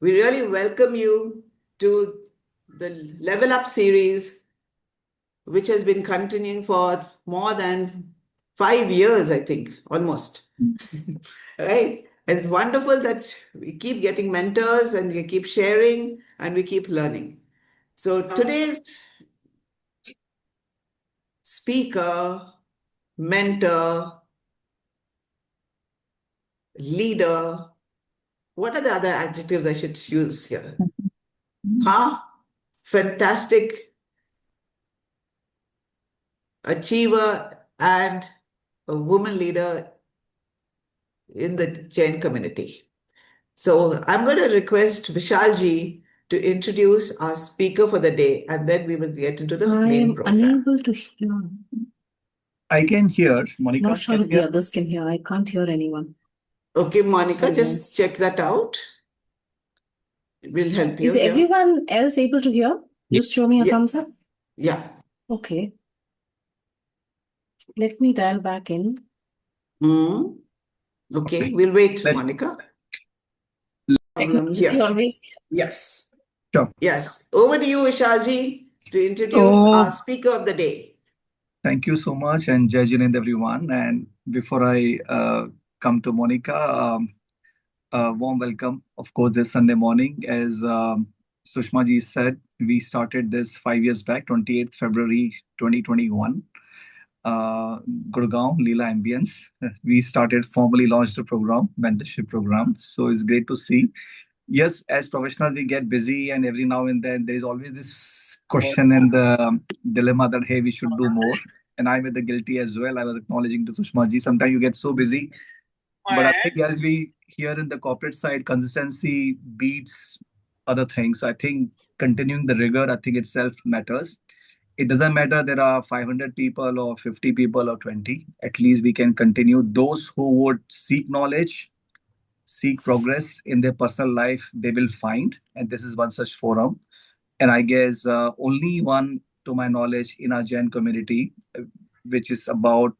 We really welcome you to the Level Up series, which has been continuing for more than 5 years, I think, almost. Right? It's wonderful that we keep getting mentors and we keep sharing and we keep learning. So today's speaker, mentor, leader, what are the other adjectives I should use here? Huh? Fantastic achiever and a woman leader in the Jain community. So I'm going to request Vishalji to introduce our speaker for the day, and then we will get into the I main am program. unable to hear. I can hear. Monica, Not sure can if you the hear? others can hear. I can't hear anyone. Okay, Monica, Sorry, just guys. check that out. We'll help you Is here. everyone else able to hear? Just show me a Yeah, thumbs up. yeah. Okay. Let me dial back in. Hmm. Okay, we'll wait, Let, Monica. Technology Here. always. Yes. sure. Yes. Over to you, Vishalji, to introduce our Oh, speaker of the day. thank you so much, and Jai Jinend, everyone. And before I come to Monica, warm welcome, of course, this Sunday morning. As Sushma ji said, we started this 5 years back, 28th February 2021. Gurgaon, Leela Ambience. We started formally launched the program, mentorship program. So it's great to see. Yes, as professionals, we get busy, and every now and then there is always this question and the dilemma that, hey, we should do more. And I'm with the guilty as well. I was acknowledging to Sushma ji. Sometimes you get so busy, but I think as we here in the corporate side, consistency beats other things. So I think continuing the rigor, I think itself matters. It doesn't matter there are 500 people or 50 people or 20. At least we can continue. Those who would seek knowledge, seek progress in their personal life, they will find. And this is one such forum. And I guess only one, to my knowledge, in our Jain community, which is about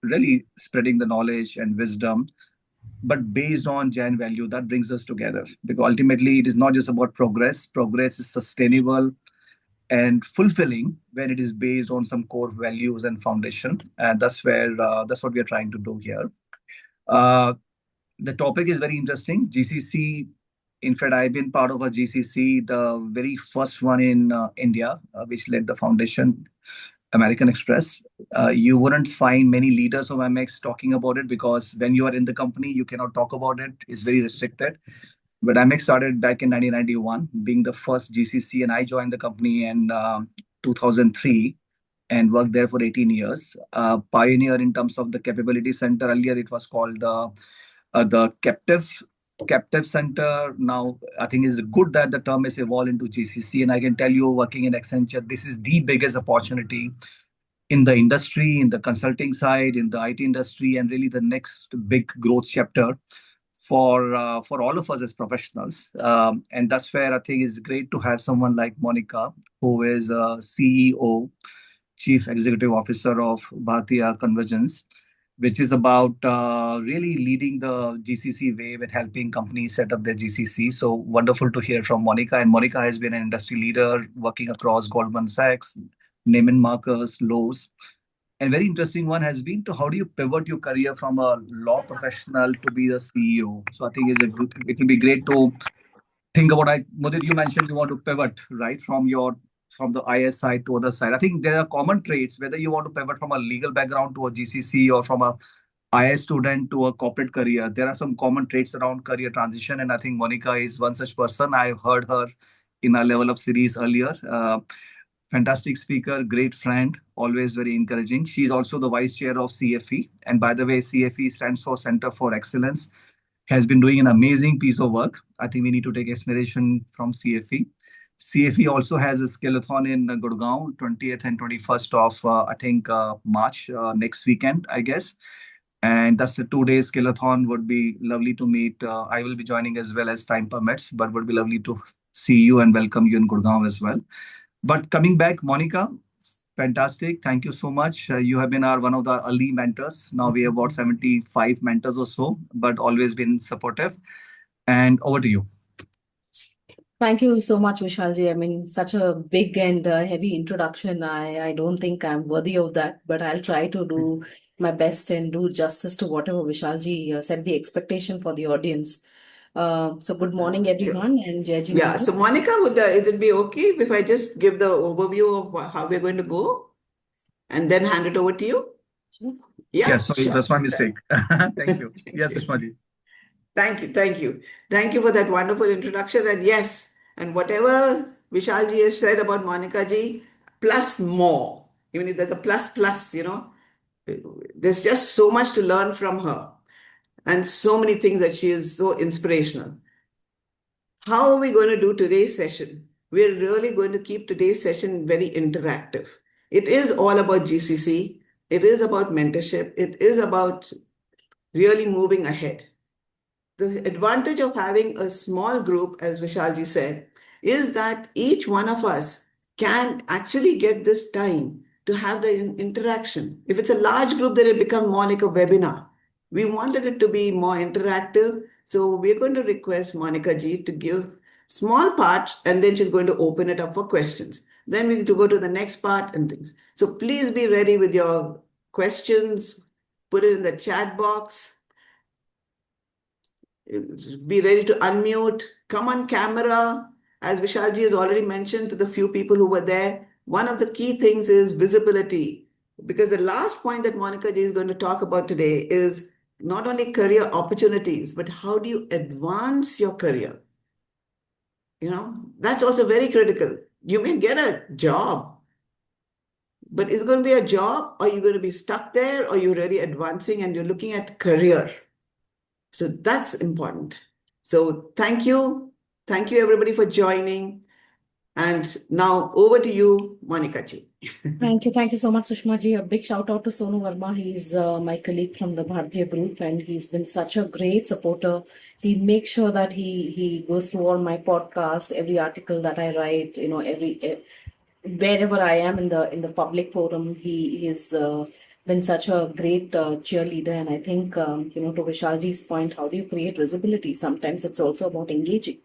really spreading the knowledge and wisdom, but based on Jain value that brings us together. Because ultimately, it is not just about progress. Progress is sustainable and fulfilling when it is based on some core values and foundation. And that's what we are trying to do here. Uh, the topic is very interesting. GCC. In fact, I've been part of a GCC, the very first one in India, which led the foundation, American Express. You wouldn't find many leaders of MX talking about it because when you are in the company, you cannot talk about it. It's very restricted. But MX started back in 1991, being the first GCC, and I joined the company in 2003 and worked there for 18 years. Pioneer in terms of the capability center. Earlier, it was called the captive center. Now I think it's good that the term has evolved into GCC, and I can tell you, working in Accenture, this is the biggest opportunity in the industry, in the consulting side, in the IT industry, and really the next big growth chapter for all of us as professionals. And that's where I think it's great to have someone like Monica, who is a CEO, Chief Executive Officer of Bhartiya Convergence, which is about really leading the GCC wave and helping companies set up their GCC. So wonderful to hear from Monica. And Monica has been an industry leader working across Goldman Sachs, Neiman Marcus, Lowe's. And very interesting one has been to how do you pivot your career from a law professional to be the CEO. So I think it will be great to think about. Mudit, you mentioned you want to pivot right from the IS side to other side. I think there are common traits whether you want to pivot from a legal background to a GCC or from a IS student to a corporate career. There are some common traits around career transition, and I think Monica is one such person. I've heard her in our Level Up series earlier. Fantastic speaker, great friend, always very encouraging. She's also the vice chair of CFE. And by the way, CFE stands for Center for Excellence, has been doing an amazing piece of work. I think we need to take inspiration from CFE. CFE also has a skillathon in Gurgaon, 20th and 21st of, March, next weekend, I guess. And that's the 2 day skillathon. Would be lovely to meet. I will be joining as well as time permits, but would be lovely to see you and welcome you in Gurgaon as well. But coming back, Monica, fantastic. Thank you so much. You have been our one of the early mentors. Now we have about 75 mentors or so, but always been supportive. And over to you. Thank you so much, Vishalji. I mean, such a big and heavy introduction. I don't think I'm worthy of that, but I'll try to do my best and do justice to whatever Vishalji set the expectation for the audience. So good morning, everyone, and Jai Yeah, Jinendra. so Monica, is it be okay if I just give the overview of how we're going to go and then hand it over to you? Yeah, Yeah, sorry, sure. that's my mistake. Thank you. Yes, Sushma. Thank you, thank you. Thank you for that wonderful introduction. And yes, and whatever Vishal ji has said about Monica ji, plus more. Even if there's a plus plus, there's just so much to learn from her and so many things that she is so inspirational. How are we going to do today's session? We're really going to keep today's session very interactive. It is all about GCC. It is about mentorship. It is about really moving ahead. The advantage of having a small group, as Vishalji said, is that each one of us can actually get this time to have the interaction. If it's a large group, then it becomes more like a webinar. We wanted it to be more interactive, so we're going to request Monica ji to give small parts, and then she's going to open it up for questions. Then we need to go to the next part and things. So please be ready with your questions. Put it in the chat box. Be ready to unmute, come on camera. As Vishalji has already mentioned to the few people who were there, one of the key things is visibility. Because the last point that Monica Ji is going to talk about today is not only career opportunities, but how do you advance your career? That's also very critical. You may get a job, but is it going to be a job, or are you going to be stuck there, or you're really advancing and you're looking at career? So that's important. So thank you. Thank you, everybody, for joining. And now over to you, Monica ji. Thank you so much, Sushma ji. A big shout out to Sonu Verma. He's my colleague from the Bhartiya group, and he's been such a great supporter. He makes sure that he goes through all my podcast, every article that I write, wherever I am in the public forum. He is been such a great cheerleader, and I think to Vishalji's point, how do you create visibility? Sometimes it's also about engaging.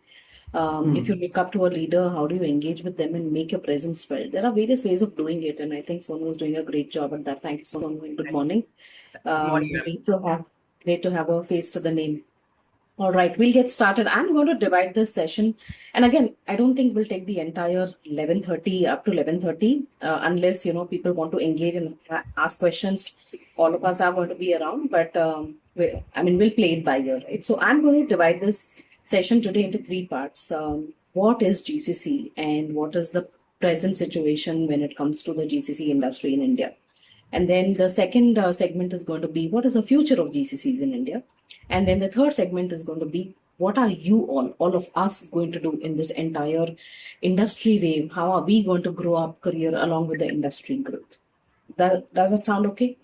If you look up to a leader, how do you engage with them and make your presence felt? There are various ways of doing it, and I think Sonu is doing a great job at that. Thank you, Sonu, and good morning. Good morning, ma'am. Great to have a face to the name. All right, we'll get started. I'm going to divide this session, and again, I don't think we'll take the entire 11:30 up to 11:30, unless people want to engage and ask questions. All of us are going to be around, but we'll play it by ear, right? So I'm going to divide this session today into three parts. What is GCC, and what is the present situation when it comes to the GCC industry in India? And then the second segment is going to be what is the future of GCCs in India? And then the third segment is going to be what are you all of us going to do in this entire industry wave? How are we going to grow up career along with the industry growth? Does it sound okay?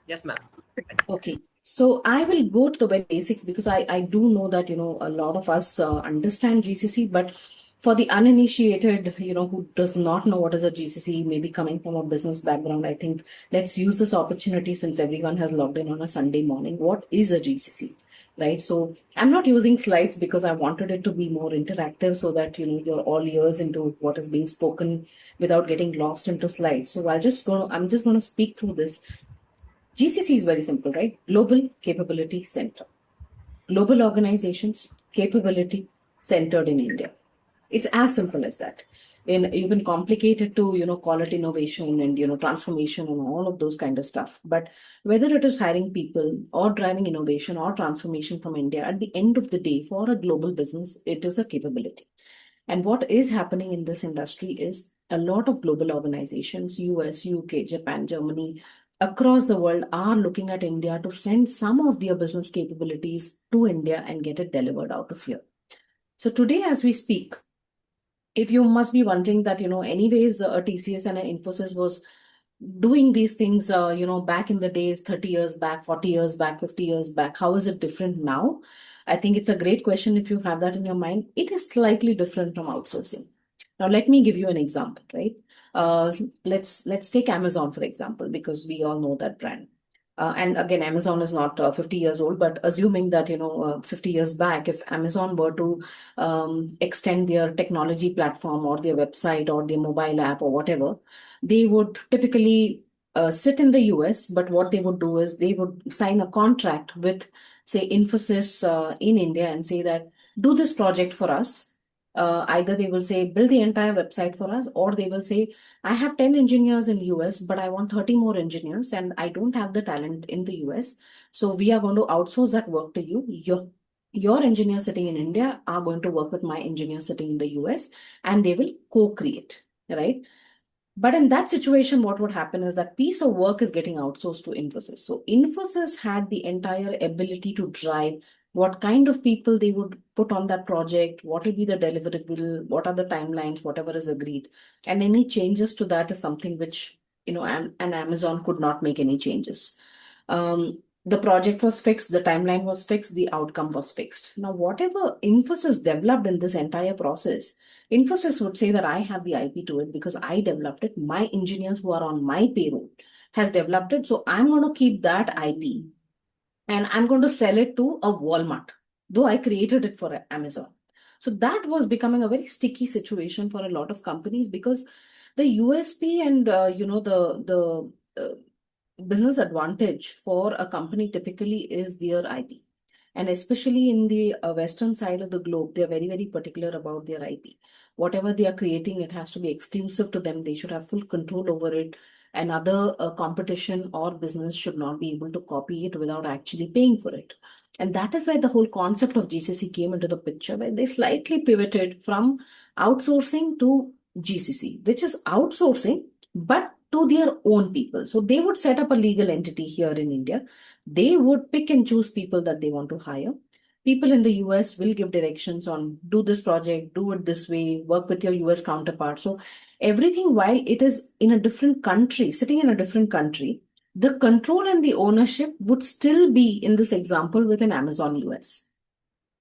Yes, ma'am. Okay. So I will go to the very basics because I do know that, a lot of us understand GCC, but for the uninitiated, who does not know what is a GCC, maybe coming from a business background, I think let's use this opportunity since everyone has logged in on a Sunday morning. What is a GCC? Right. So I'm not using slides because I wanted it to be more interactive so that, you're all ears into what is being spoken without getting lost into slides. So I'm just going to speak through this. GCC is very simple, right? Global Capability Center. Global organizations, capability centered in India. It's as simple as that. And you can complicate it to, call it innovation and, transformation and all of those kind of stuff. But whether it is hiring people or driving innovation or transformation from India, at the end of the day, for a global business, it is a capability. And what is happening in this industry is a lot of global organizations, US, UK, Japan, Germany, across the world are looking at India to send some of their business capabilities to India and get it delivered out of here. So today, as we speak, if you must be wondering that, anyways, a TCS and an Infosys was doing these things, back in the days, 30 years back, 40 years back, 50 years back, how is it different now? I think it's a great question if you have that in your mind. It is slightly different from outsourcing. Now, let me give you an example, right? Let's take Amazon, for example, because we all know that brand. And again, Amazon is not 50 years old, but assuming that, 50 years back, if Amazon were to extend their technology platform or their website or their mobile app or whatever, they would typically sit in the US, but what they would do is they would sign a contract with, say, Infosys in India and say that, do this project for us. Either they will say, build the entire website for us, or they will say, I have 10 engineers in US, but I want 30 more engineers and I don't have the talent in the US. So we are going to outsource that work to you. Your engineers sitting in India are going to work with my engineers sitting in the US, and they will co-create, right? But in that situation, what would happen is that piece of work is getting outsourced to Infosys. So Infosys had the entire ability to drive what kind of people they would put on that project, what will be the deliverable, what are the timelines, whatever is agreed. And any changes to that is something which, an Amazon could not make any changes. The project was fixed, the timeline was fixed, the outcome was fixed. Now, whatever Infosys developed in this entire process, Infosys would say that I have the IP to it because I developed it. My engineers who are on my payroll has developed it. So I'm going to keep that IP and I'm going to sell it to a Walmart, though I created it for Amazon. So that was becoming a very sticky situation for a lot of companies because the USP and the business advantage for a company typically is their IP. And especially in the western side of the globe, they're very, very particular about their IP. Whatever they are creating, it has to be exclusive to them. They should have full control over it. And other competition or business should not be able to copy it without actually paying for it. And that is why the whole concept of GCC came into the picture, where they slightly pivoted from outsourcing to GCC, which is outsourcing, but to their own people. So they would set up a legal entity here in India. They would pick and choose people that they want to hire. People in the US will give directions on do this project, do it this way, work with your US counterpart. So everything, while it is in a different country, sitting in a different country, the control and the ownership would still be, in this example, within Amazon US,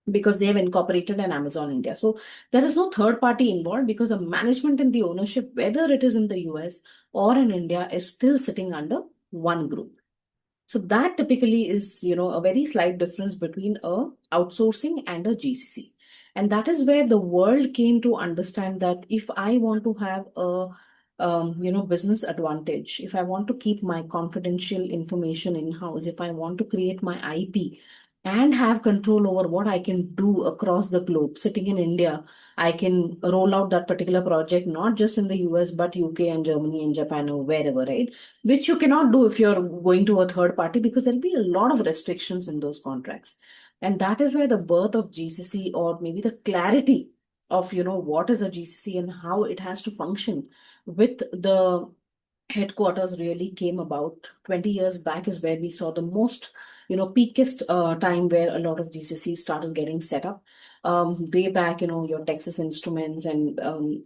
because they have incorporated an Amazon India. So there is no third party involved because the management and the ownership, whether it is in the US or in India, is still sitting under one group. So that typically is, a very slight difference between a outsourcing and a GCC. And that is where the world came to understand that if I want to have a business advantage, if I want to keep my confidential information in-house, if I want to create my IP and have control over what I can do across the globe, sitting in India, I can roll out that particular project, not just in the US, but UK and Germany and Japan or wherever, right? Which you cannot do if you're going to a third party because there'll be a lot of restrictions in those contracts. And that is where the birth of GCC, or maybe the clarity of, what is a GCC and how it has to function with the headquarters really came about. 20 years back is where we saw the most, peakest time where a lot of GCCs started getting set up. Way back, your Texas Instruments and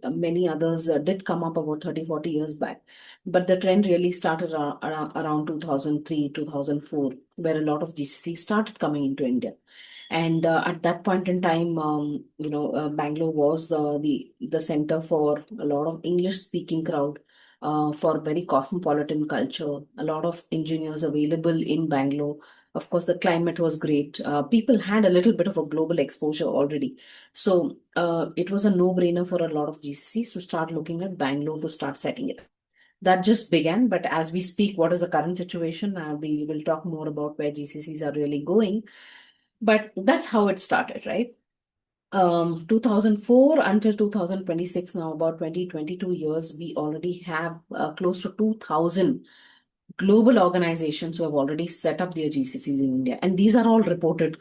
many others did come up about 30, 40 years back. But the trend really started around 2003, 2004, where a lot of GCCs started coming into India. And at that point in time, Bangalore was the center for a lot of English-speaking crowd, for very cosmopolitan culture, a lot of engineers available in Bangalore. Of course, the climate was great. People had a little bit of a global exposure already. So it was a no-brainer for a lot of GCCs to start looking at Bangalore to start setting it. That just began, but as we speak, what is the current situation? We will talk more about where GCCs are really going. But that's how it started, right? 2004 until 2026, now about 22 years, we already have close to 2,000 global organizations who have already set up their GCCs in India. And these are all reported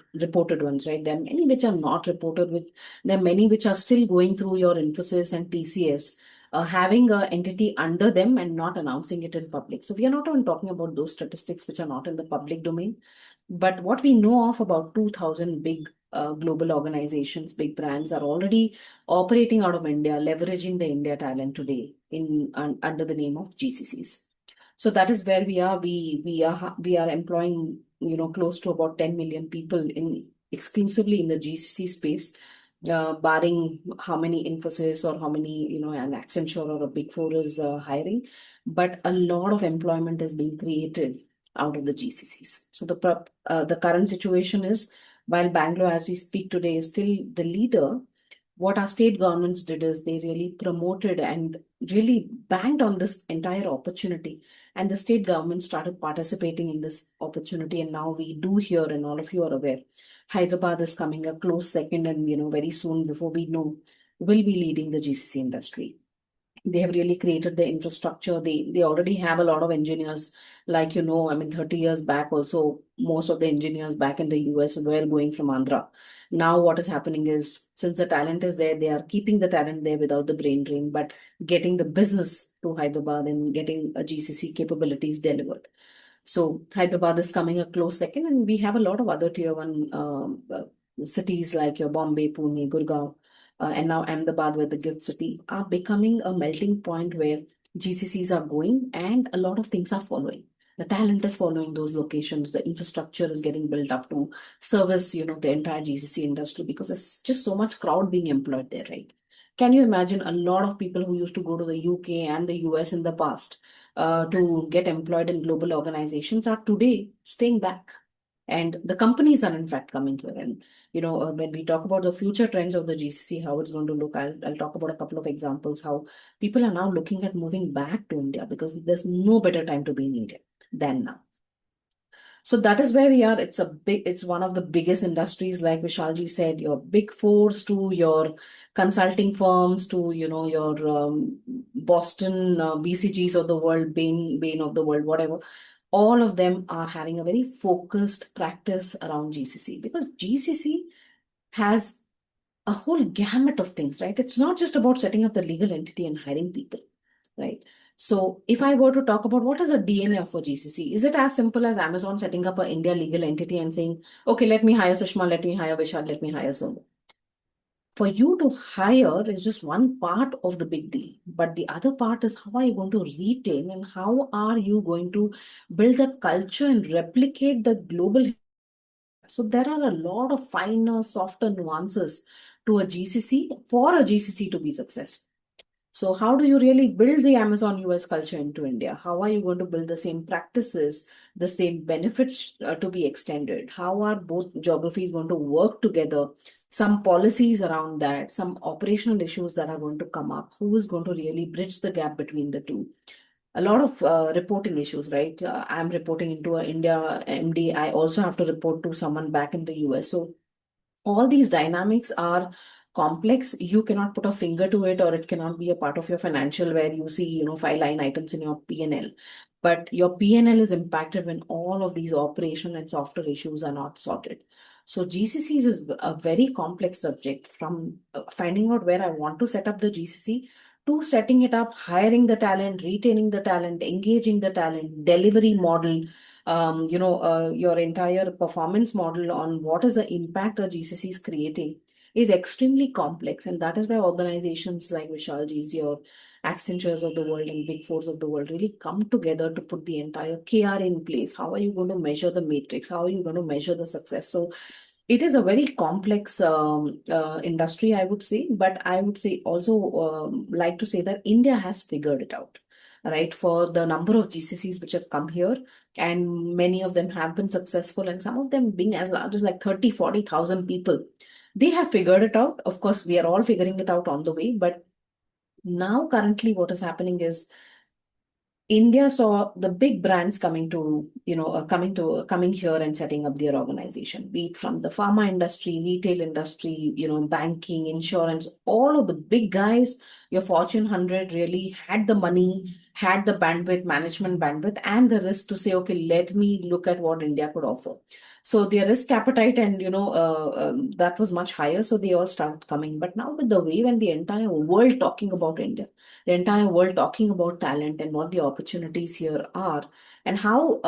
ones, right? There are many which are not reported with, there are many which are still going through your Infosys and TCS, having an entity under them and not announcing it in public. So we are not even talking about those statistics which are not in the public domain. But what we know of about 2,000 big global organizations, big brands are already operating out of India, leveraging the India talent today under the name of GCCs. So that is where we are. We are employing, close to about 10 million people exclusively in the GCC space, barring how many Infosys or how many, an Accenture or a Big Four is hiring. But a lot of employment is being created out of the GCCs. So the current situation is, while Bangalore, as we speak today, is still the leader, what our state governments did is they really promoted and really banked on this entire opportunity. And the state government started participating in this opportunity. And now we do hear, and all of you are aware, Hyderabad is coming a close second, and very soon, before we know, will be leading the GCC industry. They have really created the infrastructure. They already have a lot of engineers. Like, 30 years back also, most of the engineers back in the US were going from Andhra. Now what is happening is, since the talent is there, they are keeping the talent there without the brain drain, but getting the business to Hyderabad and getting a GCC capabilities delivered. So Hyderabad is coming a close second, and we have a lot of other tier one cities like your Bombay, Pune, Gurgaon, and now Ahmedabad, where the gift city, are becoming a melting point where GCCs are going, and a lot of things are following. The talent is following those locations. The infrastructure is getting built up to service, the entire GCC industry, because there's just so much crowd being employed there, right? Can you imagine a lot of people who used to go to the UK and the US in the past to get employed in global organizations are today staying back? And the companies are in fact coming here. And when we talk about the future trends of the GCC, how it's going to look, I'll talk about a couple of examples how people are now looking at moving back to India, because there's no better time to be in India than now. So that is where we are. It's one of the biggest industries, like Vishalji said, your big fours to your consulting firms to, your Boston BCGs of the world, Bain of the world, whatever. All of them are having a very focused practice around GCC, because GCC has a whole gamut of things, right? It's not just about setting up the legal entity and hiring people, right? So if I were to talk about what is a DNA of a GCC, is it as simple as Amazon setting up an India legal entity and saying, okay, let me hire Sushma, let me hire Vishal, let me hire Sonu? For you to hire is just one part of the big deal. But the other part is, how are you going to retain, and how are you going to build a culture and replicate the global? So there are a lot of finer, softer nuances to a GCC for a GCC to be successful. So how do you really build the Amazon US culture into India? How are you going to build the same practices, the same benefits to be extended? How are both geographies going to work together? Some policies around that, some operational issues that are going to come up. Who is going to really bridge the gap between the two? A lot of reporting issues, right? I'm reporting into an India MD. I also have to report to someone back in the US. So all these dynamics are complex. You cannot put a finger to it, or it cannot be a part of your financial where you see, 5 line items in your P&L. But your P&L is impacted when all of these operational and software issues are not sorted. So GCCs is a very complex subject, from finding out where I want to set up the GCC to setting it up, hiring the talent, retaining the talent, engaging the talent, delivery model, your entire performance model on what is the impact a GCC is creating is extremely complex. And that is why organizations like Vishalji's, your Accentures of the world and Big Fours of the world really come together to put the entire KR in place. How are you going to measure the matrix? How are you going to measure the success? So it is a very complex industry, I would say, but I would say also like to say that India has figured it out, right? For the number of GCCs which have come here, and many of them have been successful, and some of them being as large as like 30,000-40,000 people, they have figured it out. Of course, we are all figuring it out on the way, but now currently what is happening is India saw the big brands coming here and setting up their organization, be it from the pharma industry, retail industry, banking, insurance, all of the big guys, your Fortune 100 really had the money, had the bandwidth, management bandwidth, and the risk to say, okay, let me look at what India could offer. So their risk appetite and, that was much higher. So they all started coming. But now with the wave and the entire world talking about India, the entire world talking about talent and what the opportunities here are, and how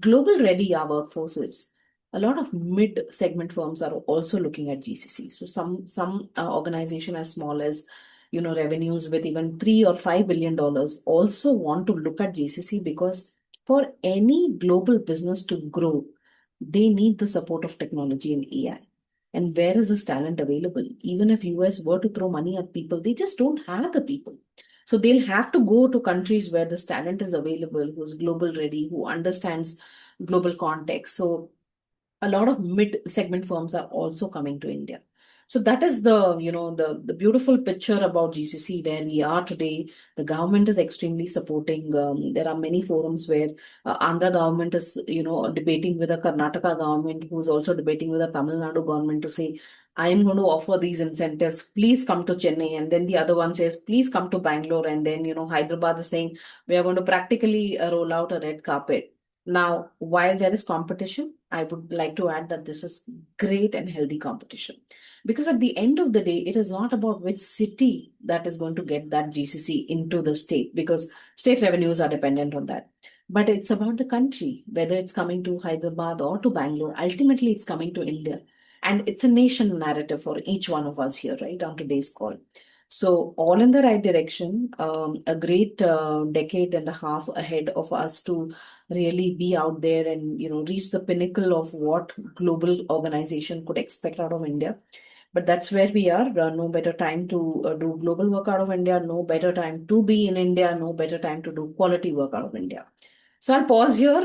global ready our workforce is. A lot of mid-segment firms are also looking at GCC. So some organization as small as revenues with even $3 or $5 billion also want to look at GCC, because for any global business to grow, they need the support of technology and AI. And where is this talent available? Even if US were to throw money at people, they just don't have the people. So they'll have to go to countries where this talent is available, who's global ready, who understands global context. So a lot of mid-segment firms are also coming to India. So that is the beautiful picture about GCC where we are today. The government is extremely supporting. There are many forums where Andhra government is debating with the Karnataka government, who is also debating with the Tamil Nadu government to say, I am going to offer these incentives. Please come to Chennai. And then the other one says, please come to Bangalore. And then Hyderabad is saying we are going to practically roll out a red carpet. Now, while there is competition, I would like to add that this is great and healthy competition. Because at the end of the day, it is not about which city that is going to get that GCC into the state, because state revenues are dependent on that. But it's about the country, whether it's coming to Hyderabad or to Bangalore. Ultimately, it's coming to India. And it's a nation narrative for each one of us here, right, on today's call. So all in the right direction, a great decade and a half ahead of us to really be out there and reach the pinnacle of what global organization could expect out of India. But that's where we are. No better time to do global work out of India. No better time to be in India. No better time to do quality work out of India. So I'll pause here.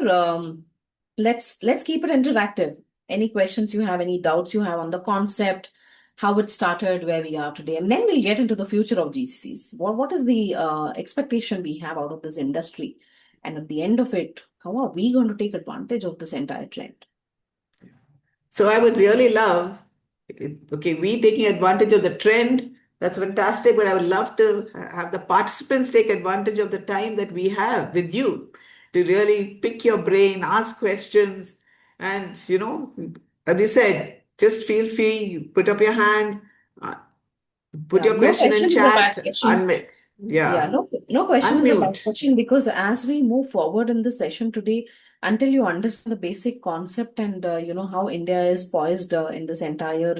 Let's keep it interactive. Any questions you have, any doubts you have on the concept, how it started, where we are today, and then we'll get into the future of GCCs. What is the expectation we have out of this industry? And at the end of it, how are we going to take advantage of this entire trend? So I would really love, okay, we taking advantage of the trend, that's fantastic, but I would love to have the participants take advantage of the time that we have with you to really pick your brain, ask questions, and, as we said, just feel free, put up your hand, put your No question in question is a bad chat, question. yeah, No question is a bad unmute. question, because as we move forward in the session today, until you understand the basic concept and how India is poised in this entire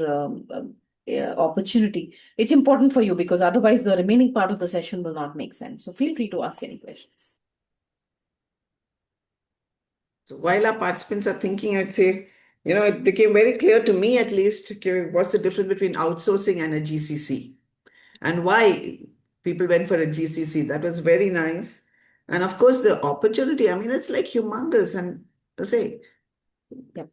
opportunity, it's important for you, because otherwise the remaining part of the session will not make sense. So feel free to ask any questions. So while our participants are thinking, I'd say, it became very clear to me at least, okay, what's the difference between outsourcing and a GCC and why people went for a GCC. That was very nice. And of course, the opportunity, I mean, it's like humongous. And to say, Yep.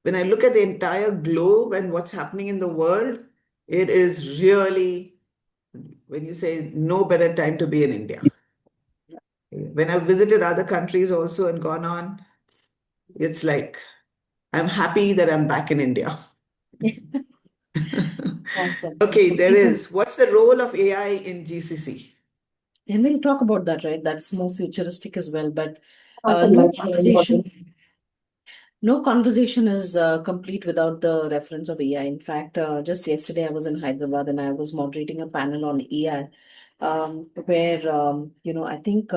when I look at the entire globe and what's happening in the world, it is really, when you say no better time to be in India. When I've visited other countries also and gone on, it's like, I'm happy that I'm back in India. Awesome. Okay, So there is. What's the role of AI in GCC? and we'll talk about that, right? That's more futuristic as well. But Awesome. no conversation is complete without the reference of AI. In fact, just yesterday I was in Hyderabad and I was moderating a panel on AI, where I think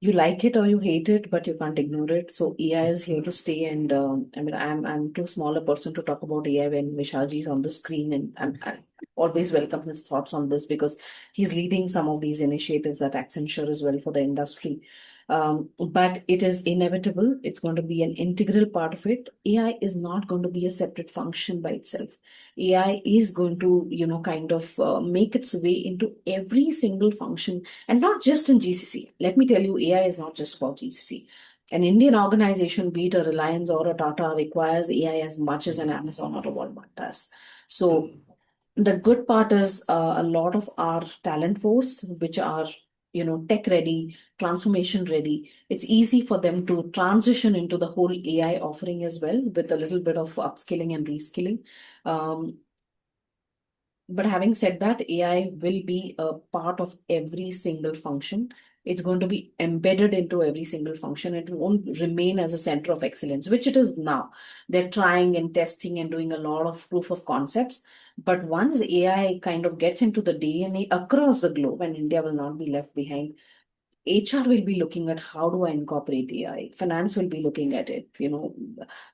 you like it or you hate it, but you can't ignore it. So AI is here to stay, and I mean, I'm too small a person to talk about AI when Vishalji is on the screen, and I always welcome his thoughts on this, because he's leading some of these initiatives at Accenture as well for the industry. But it is inevitable. It's going to be an integral part of it. AI is not going to be a separate function by itself. AI is going to, kind of make its way into every single function, and not just in GCC. Let me tell you, AI is not just about GCC. An Indian organization, be it a Reliance or a Tata, requires AI as much as an Amazon or a Walmart does. So the good part is a lot of our talent force, which are tech ready, transformation ready, it's easy for them to transition into the whole AI offering as well, with a little bit of upskilling and reskilling. But having said that, AI will be a part of every single function. It's going to be embedded into every single function. It won't remain as a center of excellence, which it is now. They're trying and testing and doing a lot of proof of concepts. But once AI kind of gets into the DNA across the globe, and India will not be left behind, HR will be looking at how do I incorporate AI. Finance will be looking at it.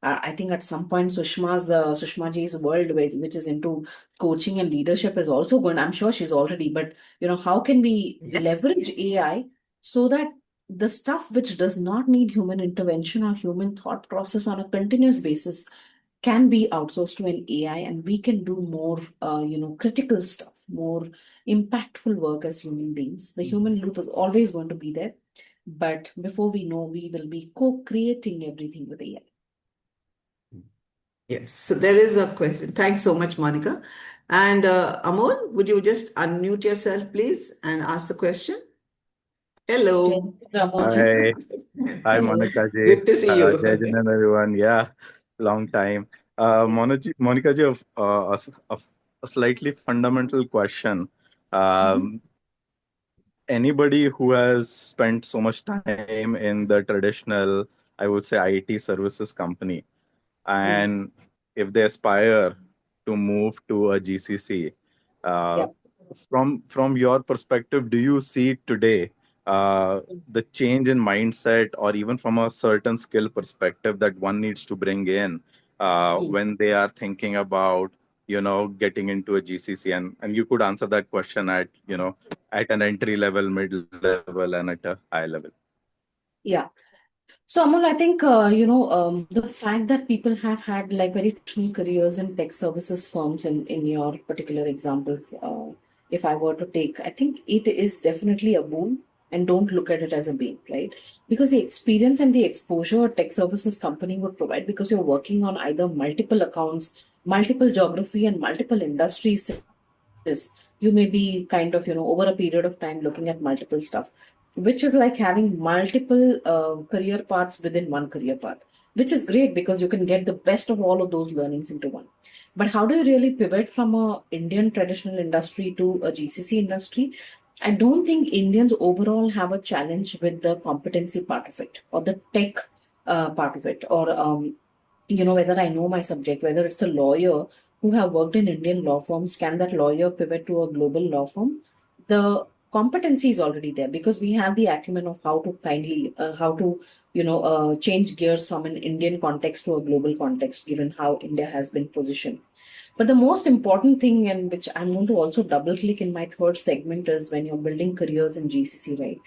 I think at some point Sushma Ji's world, which is into coaching and leadership, is also going. I'm sure she's already. But how can we leverage AI so that the stuff which does not need human intervention or human thought process on a continuous basis can be outsourced to an AI, and we can do more, critical stuff, more impactful work as human beings. The human loop is always going to be there, But before we know, we will be co-creating everything with AI. Yes, so there is a question. Thanks so much, Monica. And Amol, would you just unmute yourself, please, and ask the question? Jai Hello. Ramoji. Hi, hi Hello. Monica ji. Good to see Jai you. Jinan everyone. Yeah, long time. Monica ji, a slightly fundamental question. Mhm. Um, Anybody who has spent so much time in the traditional, I would say, IT services company, Mm. and if they aspire to move to a GCC, uh, Yeah. from your perspective, do you see today the change in mindset, or even from a certain skill perspective, that one needs to bring in Mm. when they are thinking about getting into a GCC? And you could answer that question at at an entry level, mid level, and at a high level. Yeah. So, Amol, I think, the fact that people have had like very traditional careers in tech services firms in your particular example, if I were to take, I think it is definitely a boon, and don't look at it as a bane, right? Because the experience and the exposure a tech services company would provide, because you're working on either multiple accounts, multiple geography, and multiple industries, you may be kind of, over a period of time looking at multiple stuff, which is like having multiple career paths within one career path, which is great because you can get the best of all of those learnings into one. But how do you really pivot from a Indian traditional industry to a GCC industry? I don't think Indians overall have a challenge with the competency part of it, or the tech part of it, or whether I know my subject, whether it's a lawyer who have worked in Indian law firms, can that lawyer pivot to a global law firm? The competency is already there because we have the acumen of how to, change gears from an Indian context to a global context, given how India has been positioned. But the most important thing, and which I'm going to also double click in my third segment, is when you're building careers in GCC, right?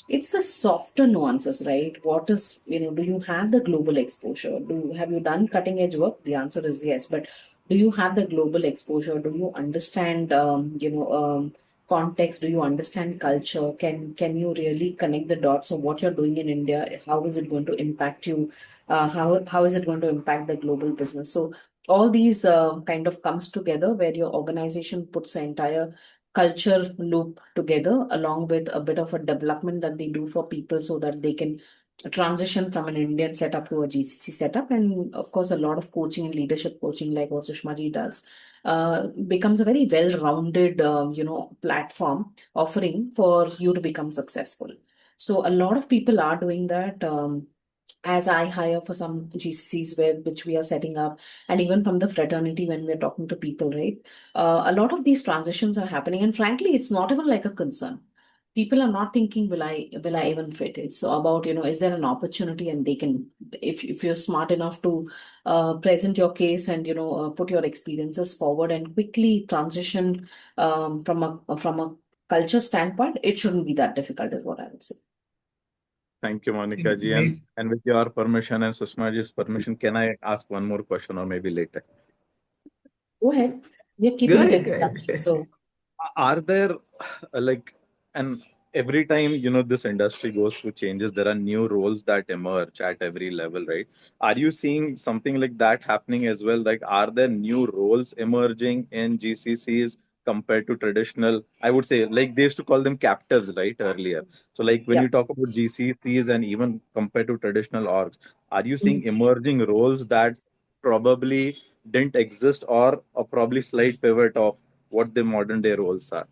It's the softer nuances, right? What is, do you have the global exposure? Have you done cutting edge work? The answer is yes. But do you have the global exposure? Do you understand, context? Do you understand culture? Can you really connect the dots of what you're doing in India? How is it going to impact you? How is it going to impact the global business? So all these kind of comes together where your organization puts the entire culture loop together, along with a bit of a development that they do for people so that they can transition from an Indian setup to a GCC setup. And of course, a lot of coaching and leadership coaching, like what Sushma ji does, becomes a very well-rounded, platform offering for you to become successful. So a lot of people are doing that. As I hire for some GCCs which we are setting up, and even from the fraternity when we're talking to people, right? A lot of these transitions are happening, and frankly, it's not even like a concern. People are not thinking, will I even fit? It's about, is there an opportunity, and they can, if you're smart enough to present your case and put your experiences forward and quickly transition from a culture standpoint, it shouldn't be that difficult, is what I would say. Thank you, Monica ji. And with your permission and Sushma ji's permission, can I ask one more question, or maybe later? Go ahead. We're keeping it Good, interactive. good. So, Are there like, and every time this industry goes through changes, there are new roles that emerge at every level, right? Are you seeing something like that happening as well? Like, are there new roles emerging in GCCs compared to traditional? I would say, like, they used to call them captives, right, earlier. So like when yeah. you talk about GCCs and even compared to traditional orgs, are you seeing Mm. emerging roles that probably didn't exist, or a probably slight pivot of what the modern day roles are?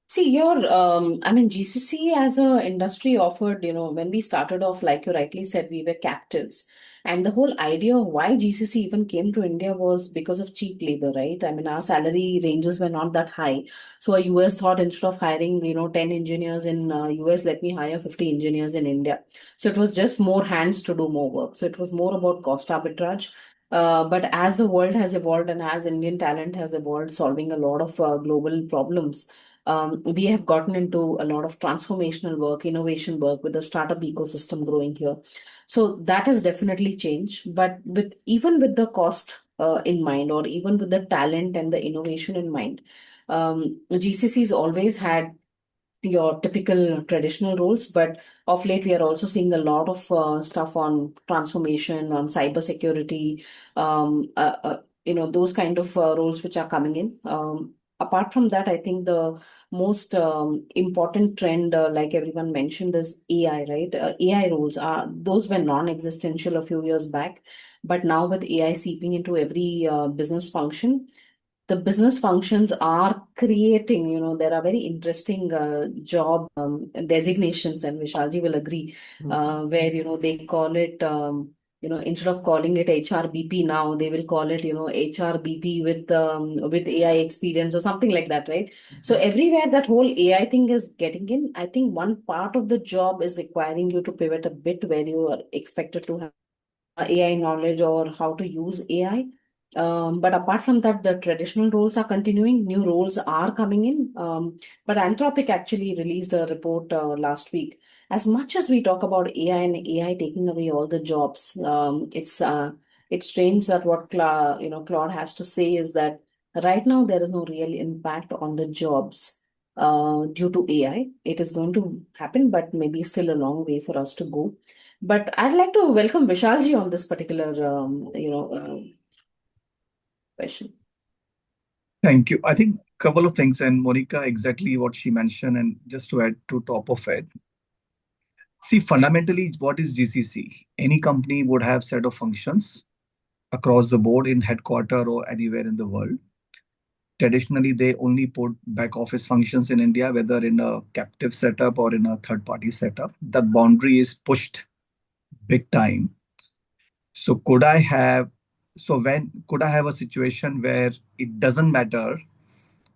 See, GCC as a industry offered, when we started off, like you rightly said, we were captives. And the whole idea of why GCC even came to India was because of cheap labor, right? I mean, our salary ranges were not that high. So a US thought, instead of hiring, 10 engineers in US, let me hire 50 engineers in India. So it was just more hands to do more work. So it was more about cost arbitrage. But as the world has evolved and as Indian talent has evolved, solving a lot of global problems, we have gotten into a lot of transformational work, innovation work with the startup ecosystem growing here. So that has definitely changed. But even with the cost in mind, or even with the talent and the innovation in mind, GCC's always had your typical traditional roles, but of late we are also seeing a lot of stuff on transformation, on cybersecurity, those kind of roles which are coming in. Apart from that, I think the most important trend, like everyone mentioned, is AI, right? AI roles are those were non-existential a few years back, but now with AI seeping into every business function, the business functions are creating, there are very interesting job designations, and Vishalji will agree, where, they call it, instead of calling it HRBP now, they will call it, HRBP with AI experience or something like that, right? So everywhere that whole AI thing is getting in, I think one part of the job is requiring you to pivot a bit where you are expected to have AI knowledge or how to use AI. But apart from that, the traditional roles are continuing, new roles are coming in. But Anthropic actually released a report last week. As much as we talk about AI and AI taking away all the jobs, it's strange that what Claude has to say is that right now there is no real impact on the jobs due to AI. It is going to happen, but maybe still a long way for us to go. But I'd like to welcome Vishalji on this particular, question. Thank you. I think a couple of things, and Monica, exactly what she mentioned, and just to add to top of it. See, fundamentally, what is GCC? Any company would have set of functions across the board in headquarter or anywhere in the world. Traditionally, they only put back office functions in India, whether in a captive setup or in a third party setup. That boundary is pushed big time. So could I have a situation where it doesn't matter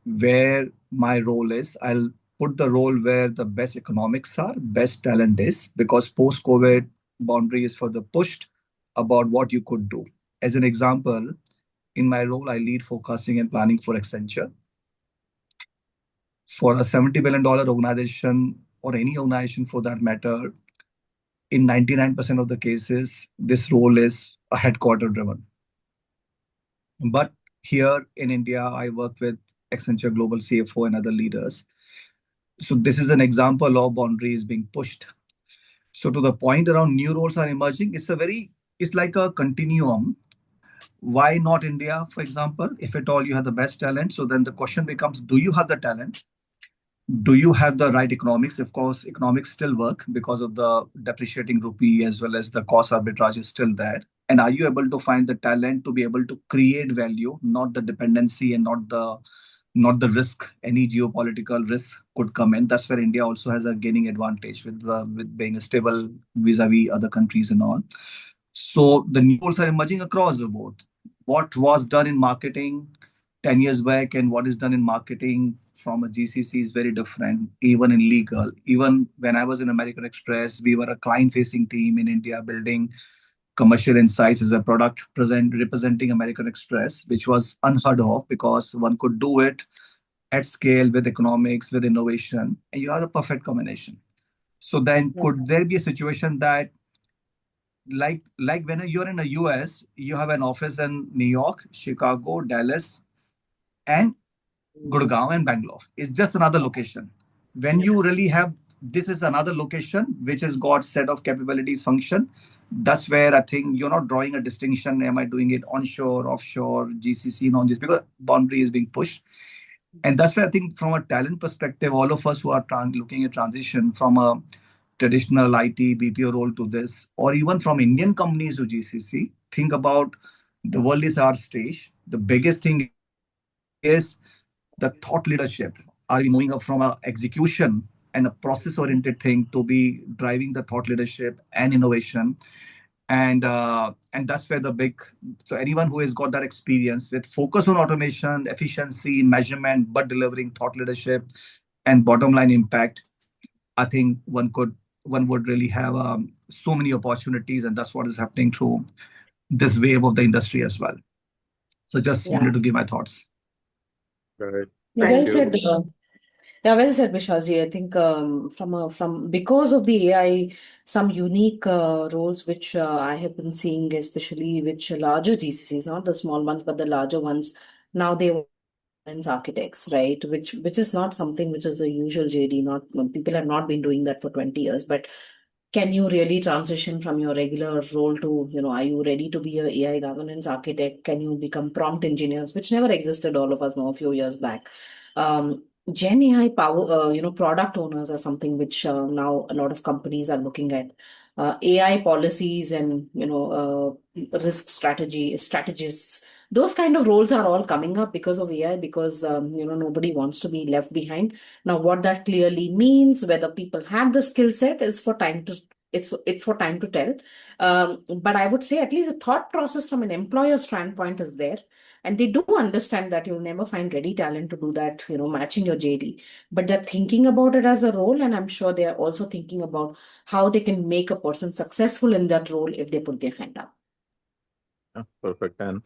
where my role is? I'll put the role where the best economics are, best talent is, because post-COVID boundary is further pushed about what you could do. As an example, in my role, I lead forecasting and planning for Accenture. For a $70 billion organization, or any organization for that matter, in 99% of the cases, this role is a headquarter driven. But here in India, I work with Accenture Global CFO and other leaders. So this is an example of boundaries being pushed. So to the point around new roles are emerging, it's like a continuum. Why not India, for example? If at all you have the best talent, so then the question becomes, do you have the talent? Do you have the right economics? Of course, economics still work because of the depreciating rupee, as well as the cost arbitrage is still there. And are you able to find the talent to be able to create value, not the dependency and not the risk? Any geopolitical risk could come in. That's where India also has a gaining advantage with being a stable vis-a-vis other countries and all. So the new roles are emerging across the board. What was done in marketing 10 years back and what is done in marketing from a GCC is very different, even in legal. Even when I was in American Express, we were a client-facing team in India building commercial insights as a product representing American Express, which was unheard of because one could do it at scale with economics, with innovation, and you have a perfect combination. So then could there be a situation that like when you're in the US, you have an office in New York, Chicago, Dallas, and Gurgaon and Bangalore. It's just another location. When you really have this is another location which has got set of capabilities function. That's where I think you're not drawing a distinction. Am I doing it onshore, offshore, GCC, non-GCC? Because boundary is being pushed. And that's where I think from a talent perspective, all of us who are looking at transition from a traditional IT BPO role to this, or even from Indian companies to GCC, think about the world is our stage. The biggest thing is the thought leadership. Are we moving up from a execution and a process oriented thing to be driving the thought leadership and innovation? And that's where so anyone who has got that experience with focus on automation, efficiency, measurement, but delivering thought leadership and bottom line impact, I think one would really have so many opportunities, and that's what is happening through this wave of the industry as well. So just wanted to give my thoughts. Right. Yeah, Thank well you. said. Yeah, well said, Vishalji. I think from because of the AI, some unique roles which I have been seeing, especially which larger GCCs, not the small ones, but the larger ones, now they governance architects, right? Which is not something which is a usual JD. Not people have not been doing that for 20 years, but can you really transition from your regular role to, are you ready to be a AI governance architect? Can you become prompt engineers, which never existed, all of us know a few years back. Gen AI power, product owners are something which now a lot of companies are looking at. AI policies and, risk strategists, those kind of roles are all coming up because of AI, because, nobody wants to be left behind. Now, what that clearly means, whether people have the skill set, is for time to it's for time to tell. But I would say at least the thought process from an employer standpoint is there, and they do understand that you'll never find ready talent to do that, matching your JD. But they're thinking about it as a role, and I'm sure they are also thinking about how they can make a person successful in that role if they put their hand up. Perfect. And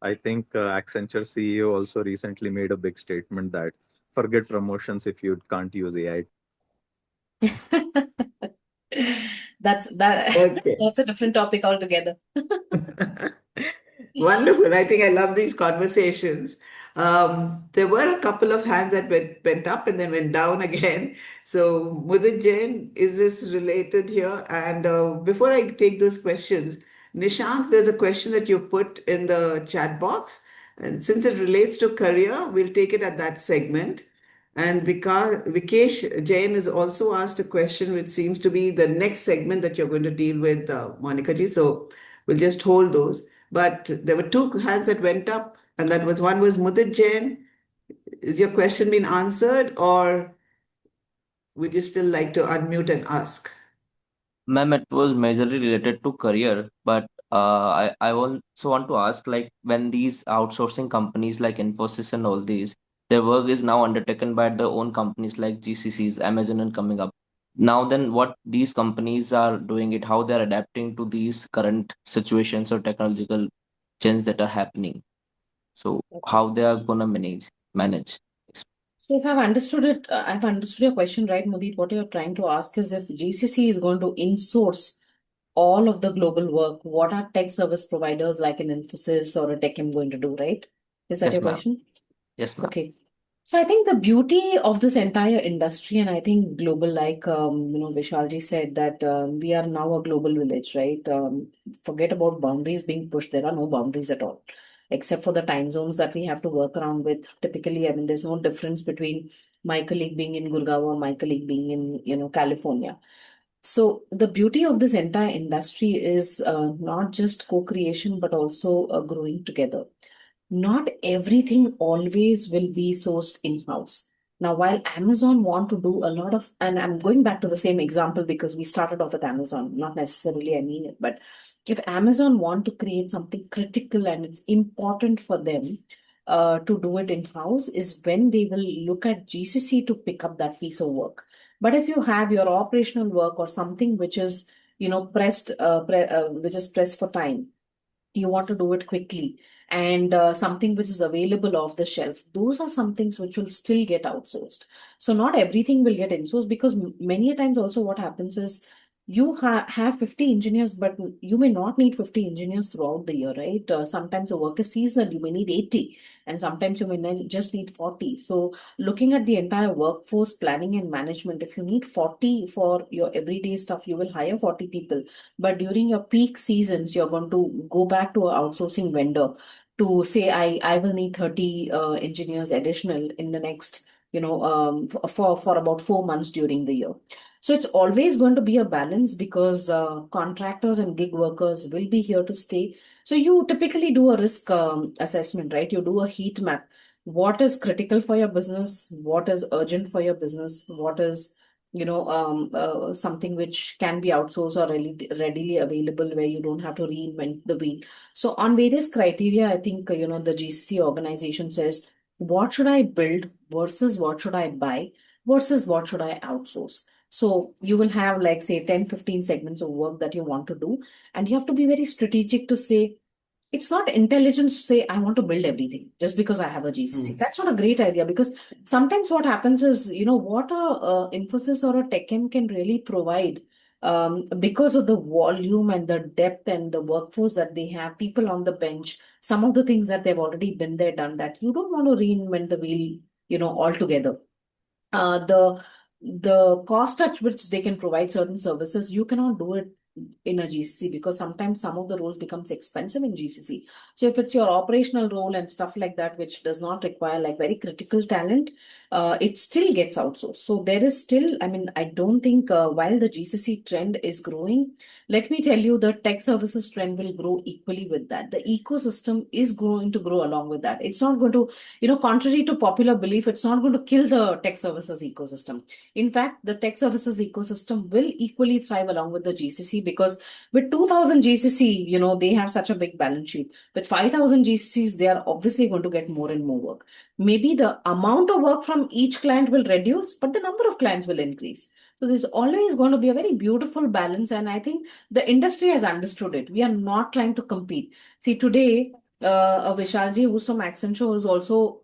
I think Accenture CEO also recently made a big statement that forget promotions if you can't use AI. That's Okay. that's a different topic altogether. Wonderful. I think I love these conversations. There were a couple of hands that went up and then went down again. So, Mudit Jain, is this related here? And before I take those questions, Nishank, there's a question that you put in the chat box. And since it relates to career, we'll take it at that segment. And Vikesh Jain has also asked a question, which seems to be the next segment that you're going to deal with, Monica ji. So we'll just hold those. But there were two hands that went up, and that was one was Mudit Jain. Is your question been answered, or would you still like to unmute and ask? Ma'am, it was majorly related to career, but I also want to ask, like, when these outsourcing companies like Infosys and all these, their work is now undertaken by their own companies like GCCs, Amazon, and coming up. Now, then, what these companies are doing it, how they're adapting to these current situations or technological changes that are happening. So, how they are gonna manage. So if I've understood it, I've understood your question right, Mudit. What you're trying to ask is if GCC is going to insource all of the global work, what are tech service providers like an Infosys or a Techem going to do, right? Is that Yes, your ma'am. question? Yes, ma'am. Okay. So I think the beauty of this entire industry, and I think global, like Vishalji said, that we are now a global village, right? Forget about boundaries being pushed. There are no boundaries at all, except for the time zones that we have to work around with. Typically, I mean, there's no difference between my colleague being in Gurgaon or my colleague being in, California. So the beauty of this entire industry is not just co-creation, but also growing together. Not everything always will be sourced in-house. Now, while Amazon want to do a lot of, and I'm going back to the same example because we started off with Amazon, not necessarily I mean it, but if Amazon want to create something critical and it's important for them to do it in-house, is when they will look at GCC to pick up that piece of work. But if you have your operational work or something which is, which is pressed for time, you want to do it quickly, and something which is available off the shelf, those are some things which will still get outsourced. So not everything will get insourced, because many a times also what happens is you have 50 engineers, but you may not need 50 engineers throughout the year, right? Sometimes the work is seasonal, you may need 80, and sometimes you may just need 40. So looking at the entire workforce planning and management, if you need 40 for your everyday stuff, you will hire 40 people. But during your peak seasons, you're going to go back to an outsourcing vendor to say, I will need 30 engineers additional in the next, for about 4 months during the year. So it's always going to be a balance, because contractors and gig workers will be here to stay. So you typically do a risk assessment, right? You do a heat map. What is critical for your business? What is urgent for your business? What is something which can be outsourced or readily available, where you don't have to reinvent the wheel. So on various criteria, I think, the GCC organization says, what should I build versus what should I buy versus what should I outsource? So you will have, like, say 10, 15 segments of work that you want to do. And you have to be very strategic to say, it's not intelligence to say, I want to build everything just because I have a GCC. That's not a great idea, because sometimes what happens is, what a Infosys or a Techem can really provide because of the volume and the depth and the workforce that they have, people on the bench, some of the things that they've already been there, done that. You don't want to reinvent the wheel, altogether. The cost at which they can provide certain services, you cannot do it in a GCC because sometimes some of the roles becomes expensive in GCC. So if it's your operational role and stuff like that, which does not require like very critical talent, it still gets outsourced. So there is still, I mean, I don't think while the GCC trend is growing, let me tell you, the tech services trend will grow equally with that. The ecosystem is going to grow along with that. It's not going to, contrary to popular belief, it's not going to kill the tech services ecosystem. In fact, the tech services ecosystem will equally thrive along with the GCC because with 2000 GCC, they have such a big balance sheet. With 5000 GCCs, they are obviously going to get more and more work. Maybe the amount of work from each client will reduce, but the number of clients will increase. So there's always going to be a very beautiful balance. And I think the industry has understood it. We are not trying to compete. See, today, Vishalji, who's from Accenture, is also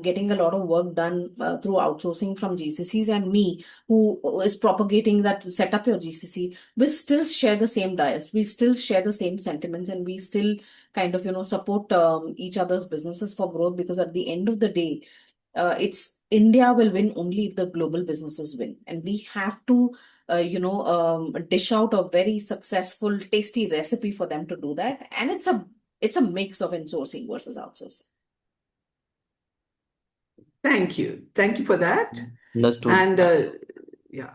getting a lot of work done through outsourcing from GCCs, and me, who is propagating that set up your GCC, we still share the same bias, we still share the same sentiments, and we still kind of, support each other's businesses for growth, because at the end of the day, it's India will win only if the global businesses win. And we have to, dish out a very successful, tasty recipe for them to do that. And it's a mix of insourcing versus outsourcing. Thank you. Thank you for that. Understood. And yeah,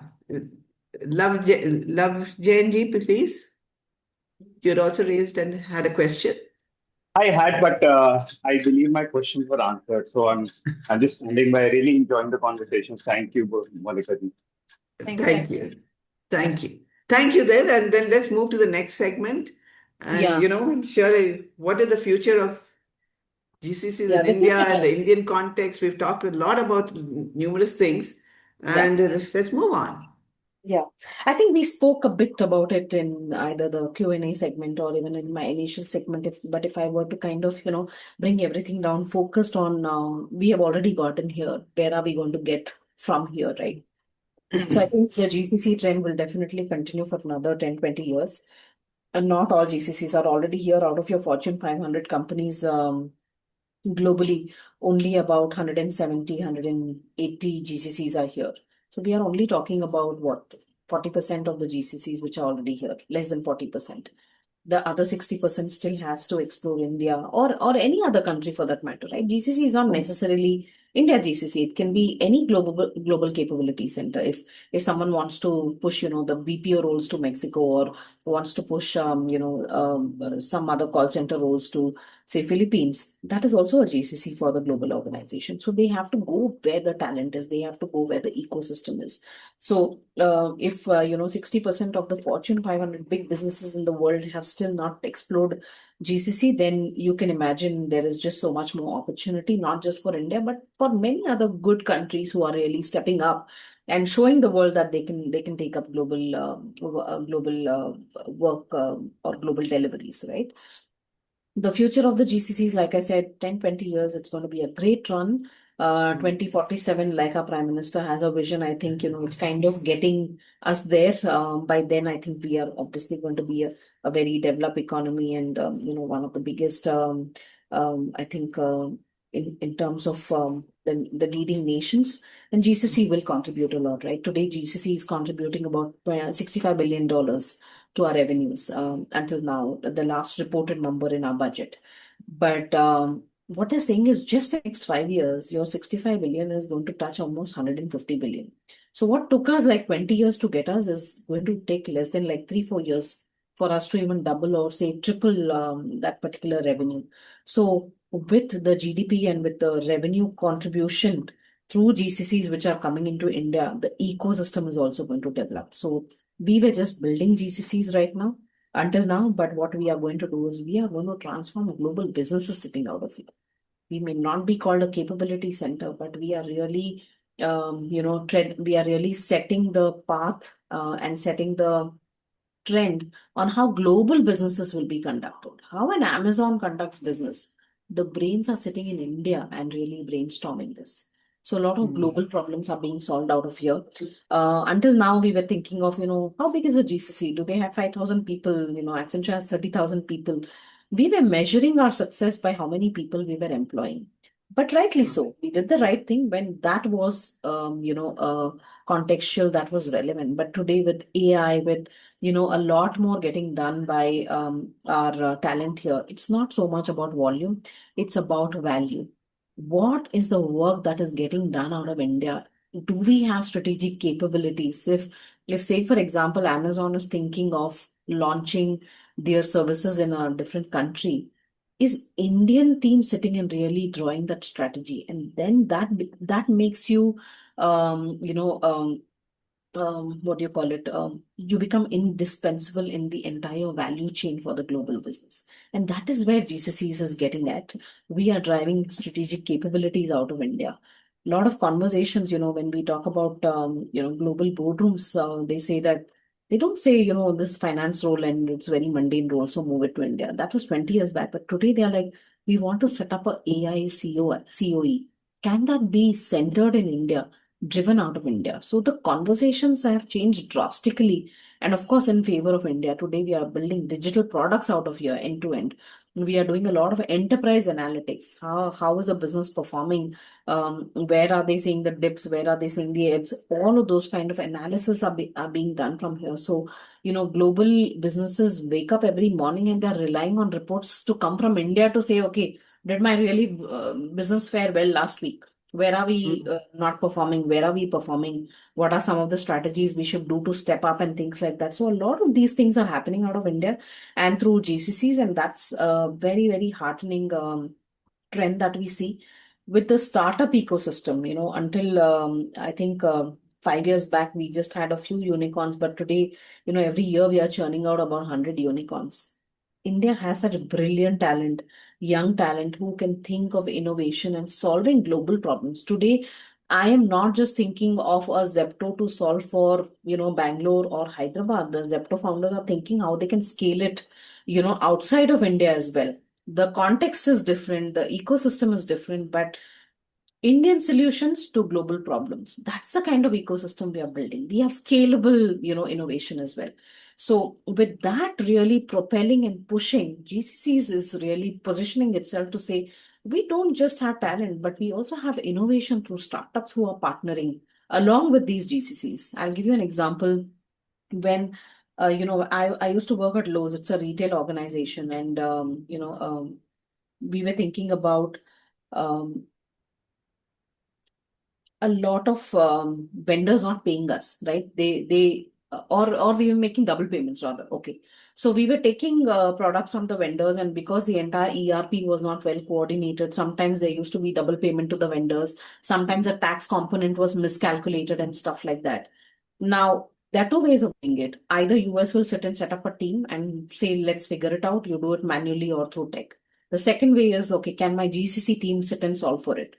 Love JNG, please. You'd also raised and had a question. I had, but I believe my questions were answered. So I'm just ending by really enjoying the conversation. Thank you, Monica. Thank you. Thank you. Thank you then. And then let's move to the next segment. And, Yeah. surely, what is the future of GCCs Yeah, in the India future and the is- Indian context? We've talked a lot about numerous things. And let's move on. Yeah, I think we spoke a bit about it in either the Q&A segment or even in my initial segment. But if I were to kind of, bring everything down, focused on, we have already gotten here. Where are we going to get from here, right? So I think the GCC trend will definitely continue for another 10, 20 years. And not all GCCs are already here. Out of your Fortune 500 companies, globally, only about 170, 180 GCCs are here. So we are only talking about what? 40% of the GCCs which are already here, less than 40%. The other 60% still has to explore India or any other country for that matter, right? GCC is not necessarily India GCC. It can be any global capability center. If someone wants to push, the BPO roles to Mexico, or wants to push, some other call center roles to, say, Philippines, that is also a GCC for the global organization. So they have to go where the talent is. They have to go where the ecosystem is. So if 60% of the Fortune 500 big businesses in the world have still not explored GCC, then you can imagine there is just so much more opportunity, not just for India, but for many other good countries who are really stepping up and showing the world that they can take up global work or global deliveries, right? The future of the GCCs, like I said, 10, 20 years, it's going to be a great run. 2047, like our Prime Minister has a vision, I think, it's kind of getting us there. By then, I think we are obviously going to be a very developed economy and, one of the biggest, I think, in terms of the leading nations. And GCC will contribute a lot, right? Today, GCC is contributing about $65 billion to our revenues until now, the last reported number in our budget. But what they're saying is just the next 5 years, your 65 billion is going to touch almost 150 billion. So what took us like 20 years to get us is going to take less than like 3-4 years for us to even double or say triple that particular revenue. So with the GDP and with the revenue contribution through GCCs which are coming into India, the ecosystem is also going to develop. So we were just building GCCs right now, until now, but what we are going to do is we are going to transform global businesses sitting out of here. We may not be called a capability center, but we are really, we are really setting the path and setting the trend on how global businesses will be conducted. How an Amazon conducts business. The brains are sitting in India and really brainstorming this. So a lot of global problems are being solved out of here. Until now, we were thinking of, how big is the GCC? Do they have 5,000 people? Accenture has 30,000 people. We were measuring our success by how many people we were employing. But rightly so, we did the right thing when that was, contextual, that was relevant. But today with AI, with, a lot more getting done by our talent here, it's not so much about volume, it's about value. What is the work that is getting done out of India? Do we have strategic capabilities? If say, for example, Amazon is thinking of launching their services in a different country, is Indian team sitting and really drawing that strategy? And then that makes you, what do you call it? You become indispensable in the entire value chain for the global business. And that is where GCCs is getting at. We are driving strategic capabilities out of India. A lot of conversations, when we talk about, global boardrooms, they say that they don't say, this finance role and it's very mundane role, so move it to India. That was 20 years back. But today they are like, we want to set up a AI COE. Can that be centered in India? Driven out of India. So the conversations have changed drastically. And of course, in favor of India. Today, we are building digital products out of here end to end. We are doing a lot of enterprise analytics. How is a business performing? Where are they seeing the dips? Where are they seeing the ebbs? All of those kind of analysis are being done from here. So, global businesses wake up every morning and they're relying on reports to come from India to say, okay, did my really business fare well last week? Where are we not performing? Where are we performing? What are some of the strategies we should do to step up and things like that? So a lot of these things are happening out of India and through GCCs, and that's a very, very heartening trend that we see with the startup ecosystem. Until I think 5 years back, we just had a few unicorns, but today, every year we are churning out about 100 unicorns. India has such brilliant talent, young talent who can think of innovation and solving global problems. Today, I am not just thinking of a Zepto to solve for, Bangalore or Hyderabad. The Zepto founders are thinking how they can scale it, outside of India as well. The context is different, the ecosystem is different, but Indian solutions to global problems. That's the kind of ecosystem we are building. We have scalable, innovation as well. So with that really propelling and pushing, GCCs is really positioning itself to say, we don't just have talent, but we also have innovation through startups who are partnering along with these GCCs. I'll give you an example. When, I used to work at Lowe's, it's a retail organization, and, we were thinking about um, a lot of vendors not paying us, right? Or we were making double payments rather. Okay. So we were taking products from the vendors, and because the entire ERP was not well coordinated, sometimes there used to be double payment to the vendors. Sometimes the tax component was miscalculated and stuff like that. Now, there are two ways of doing it. Either US will sit and set up a team and say, let's figure it out. You do it manually or through tech. The second way is, okay, can my GCC team sit and solve for it?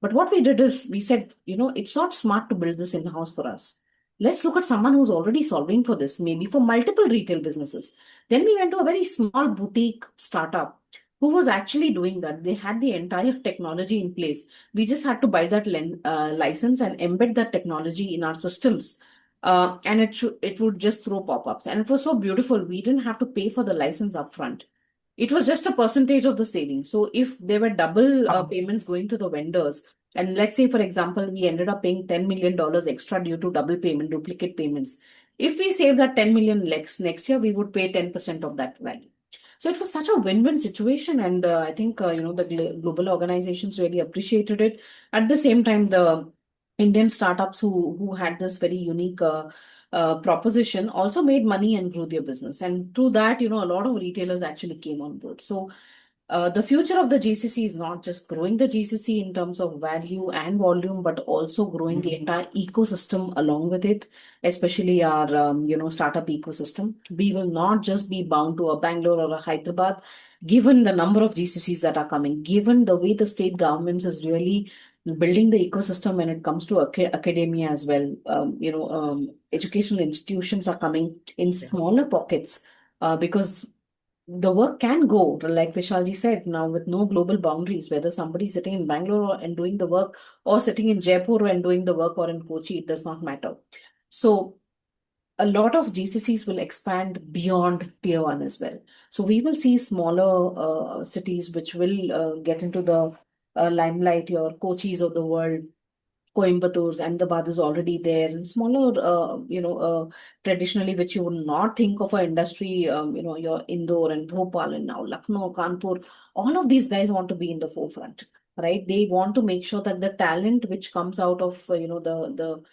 But what we did is we said, it's not smart to build this in-house for us. Let's look at someone who's already solving for this, maybe for multiple retail businesses. Then we went to a very small boutique startup who was actually doing that. They had the entire technology in place. We just had to buy that license and embed that technology in our systems. And it would just throw pop-ups. And it was so beautiful. We didn't have to pay for the license upfront. It was just a percentage of the savings. So if there were double payments going to the vendors, and let's say, for example, we ended up paying $10 million extra due to double payment, duplicate payments. If we save that 10 million next year, we would pay 10% of that value. So it was such a win-win situation. And I think, the global organizations really appreciated it. At the same time, the Indian startups who had this very unique proposition also made money and grew their business. And through that, a lot of retailers actually came on board. So the future of the GCC is not just growing the GCC in terms of value and volume, but also growing the entire ecosystem along with it, especially our, startup ecosystem. We will not just be bound to a Bangalore or a Hyderabad, given the number of GCCs that are coming, given the way the state governments is really building the ecosystem when it comes to academia as well. Educational institutions are coming in smaller pockets because the work can go, like Vishalji said, now with no global boundaries, whether somebody's sitting in Bangalore and doing the work, or sitting in Jaipur and doing the work, or in Kochi, it does not matter. So a lot of GCCs will expand beyond tier one as well. So we will see smaller cities which will get into the limelight, your Kochis of the world, Coimbatore, Ahmedabad is already there, and smaller, traditionally, which you would not think of an industry, your Indore and Bhopal and now Lucknow, Kanpur, all of these guys want to be in the forefront, right? They want to make sure that the talent which comes out of, the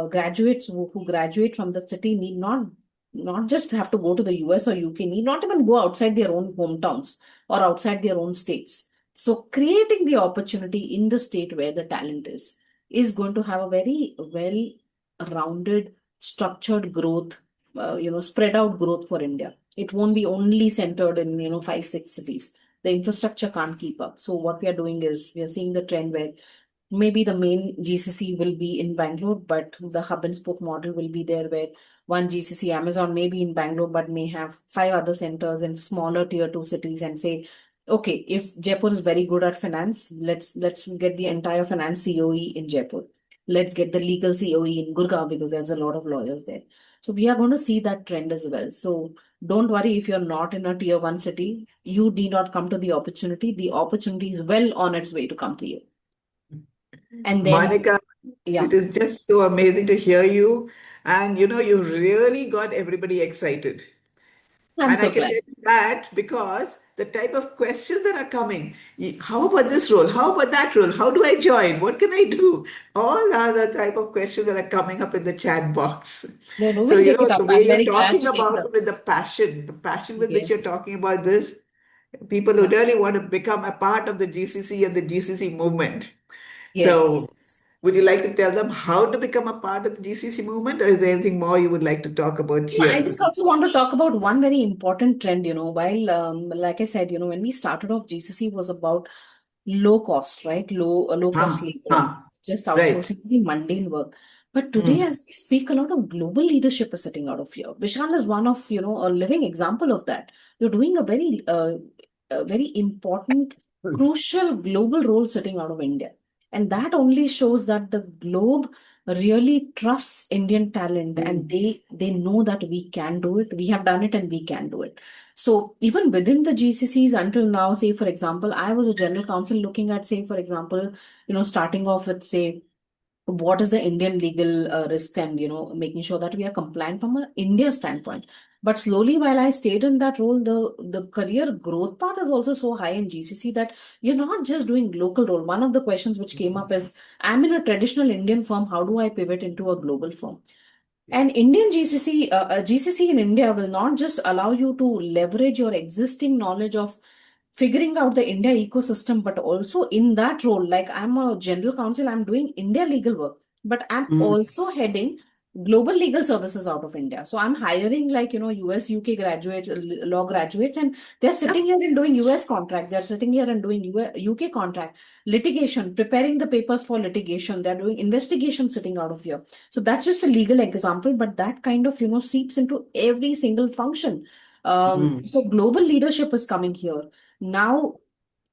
graduates who graduate from the city need not just have to go to the US or UK, need not even go outside their own hometowns or outside their own states. So creating the opportunity in the state where the talent is going to have a very well-rounded, structured growth, spread out growth for India. It won't be only centered in, 5, 6 cities. The infrastructure can't keep up. So what we are doing is we are seeing the trend where maybe the main GCC will be in Bangalore, but the hub and spoke model will be there where one GCC, Amazon may be in Bangalore, but may have 5 other centers in smaller tier two cities and say, okay, if Jaipur is very good at finance, let's get the entire finance COE in Jaipur. Let's get the legal COE in Gurgaon because there's a lot of lawyers there. So we are going to see that trend as well. So don't worry if you're not in a tier one city, you need not come to the opportunity. The opportunity is well on its way to come to you. And then, Monica, yeah, it is just so amazing to hear you. And you really got everybody excited. I'm And I so can glad. tell you that because the type of questions that are coming, how about this role? How about that role? How do I join? What can I do? All are the type of questions that are coming up in the chat box. No, no, So, we'll take it the up. way I'm you're very glad talking to take it about up. it with the passion with which you're Yes. talking about this, people who Yeah. really want to become a part of the GCC and the GCC movement. Yes. So, would you like to tell them how to become a part of the GCC movement, or is there anything more you would like to talk about I here? just also want to talk about one very important trend, while, like I said, when we started off, GCC was about low cost, right? Low cost labor, just Right. outsourcing the mundane work. But today, Mm. as we speak, a lot of global leadership is sitting out of here. Vishal is one of, a living example of that. You're doing a very important, crucial global role sitting out of India. And that only shows that the globe really trusts Indian talent and they know that we can do it. We have done it and we can do it. So even within the GCCs until now, say for example, I was a general counsel looking at, say for example, starting off with, say, what is the Indian legal risk, and making sure that we are compliant from an India standpoint. But slowly, while I stayed in that role, the career growth path is also so high in GCC that you're not just doing local role. One of the questions which came up is, I'm in a traditional Indian firm. How do I pivot into a global firm? And Indian GCC, GCC in India will not just allow you to leverage your existing knowledge of figuring out the India ecosystem, but also in that role, like I'm a general counsel, I'm doing India legal work, but I'm Mm. also heading global legal services out of India. So I'm hiring like, US, UK graduates, law graduates, and they're sitting here and doing US contracts. They're sitting here and doing UK contract, litigation, preparing the papers for litigation. They're doing investigation sitting out of here. So that's just a legal example, but that kind of, seeps into every single function. Mm. So global leadership is coming here. Now,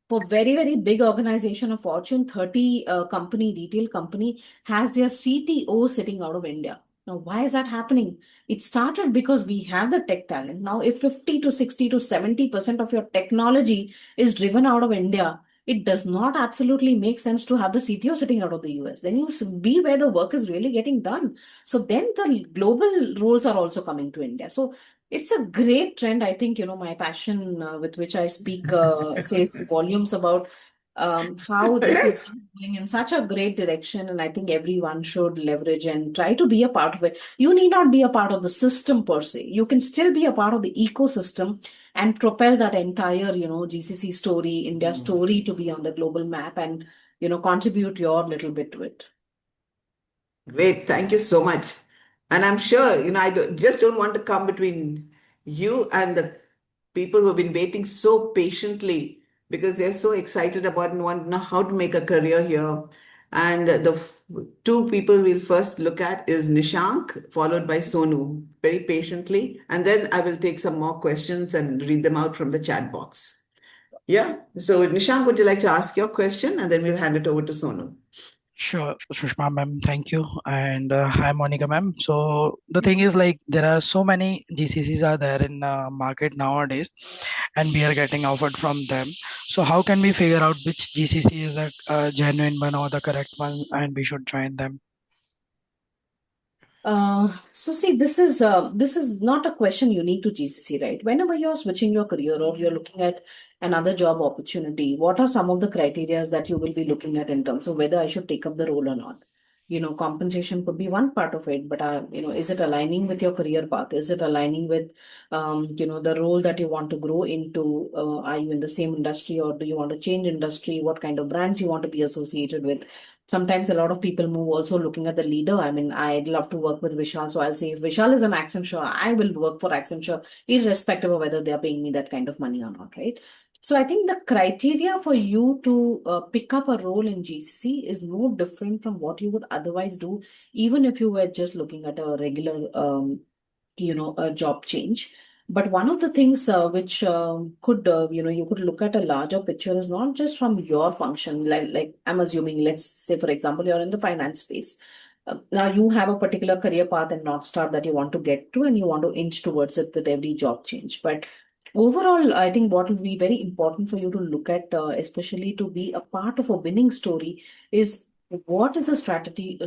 for very, very big organization, a Fortune 30 company, retail company, has their CTO sitting out of India. Now, why is that happening? It started because we have the tech talent. Now, if 50 to 60 to 70% of your technology is driven out of India, it does not absolutely make sense to have the CTO sitting out of the US. Then you be where the work is really getting done. So then the global roles are also coming to India. So it's a great trend. I think, my passion with which I speak says volumes about how this is Yes. going in such a great direction. And I think everyone should leverage and try to be a part of it. You need not be a part of the system per se. You can still be a part of the ecosystem and propel that entire, GCC story, India story to be on the global map and, contribute your little bit to it. Great. Thank you so much. And I'm sure, just don't want to come between you and the people who have been waiting so patiently because they're so excited about and want to know how to make a career here. And the two people we'll first look at is Nishank, followed by Sonu, very patiently. And then I will take some more questions and read them out from the chat box. Yeah. So Nishank, would you like to ask your question? And then we'll hand it over to Sonu. Sure, Sushma ma'am, thank you. And hi, Monica ma'am. So the thing is like there are so many GCCs are there in market nowadays, and we are getting offered from them. So how can we figure out which GCC is the genuine one or the correct one, and we should join them? So see, this is not a question unique to GCC, right? Whenever you're switching your career or you're looking at another job opportunity, what are some of the criteria that you will be looking at in terms of whether I should take up the role or not? Compensation could be one part of it, but is it aligning with your career path? Is it aligning with, the role that you want to grow into? Are you in the same industry or do you want to change industry? What kind of brands you want to be associated with? Sometimes a lot of people move also looking at the leader. I mean, I'd love to work with Vishal. So I'll say if Vishal is an Accenture, I will work for Accenture, irrespective of whether they're paying me that kind of money or not, right? So I think the criteria for you to pick up a role in GCC is no different from what you would otherwise do, even if you were just looking at a regular, a job change. But one of the things which could, you could look at a larger picture is not just from your function. Like I'm assuming, let's say, for example, you're in the finance space. Now you have a particular career path and North Star that you want to get to, and you want to inch towards it with every job change. But overall, I think what will be very important for you to look at, especially to be a part of a winning story, is what is the strategy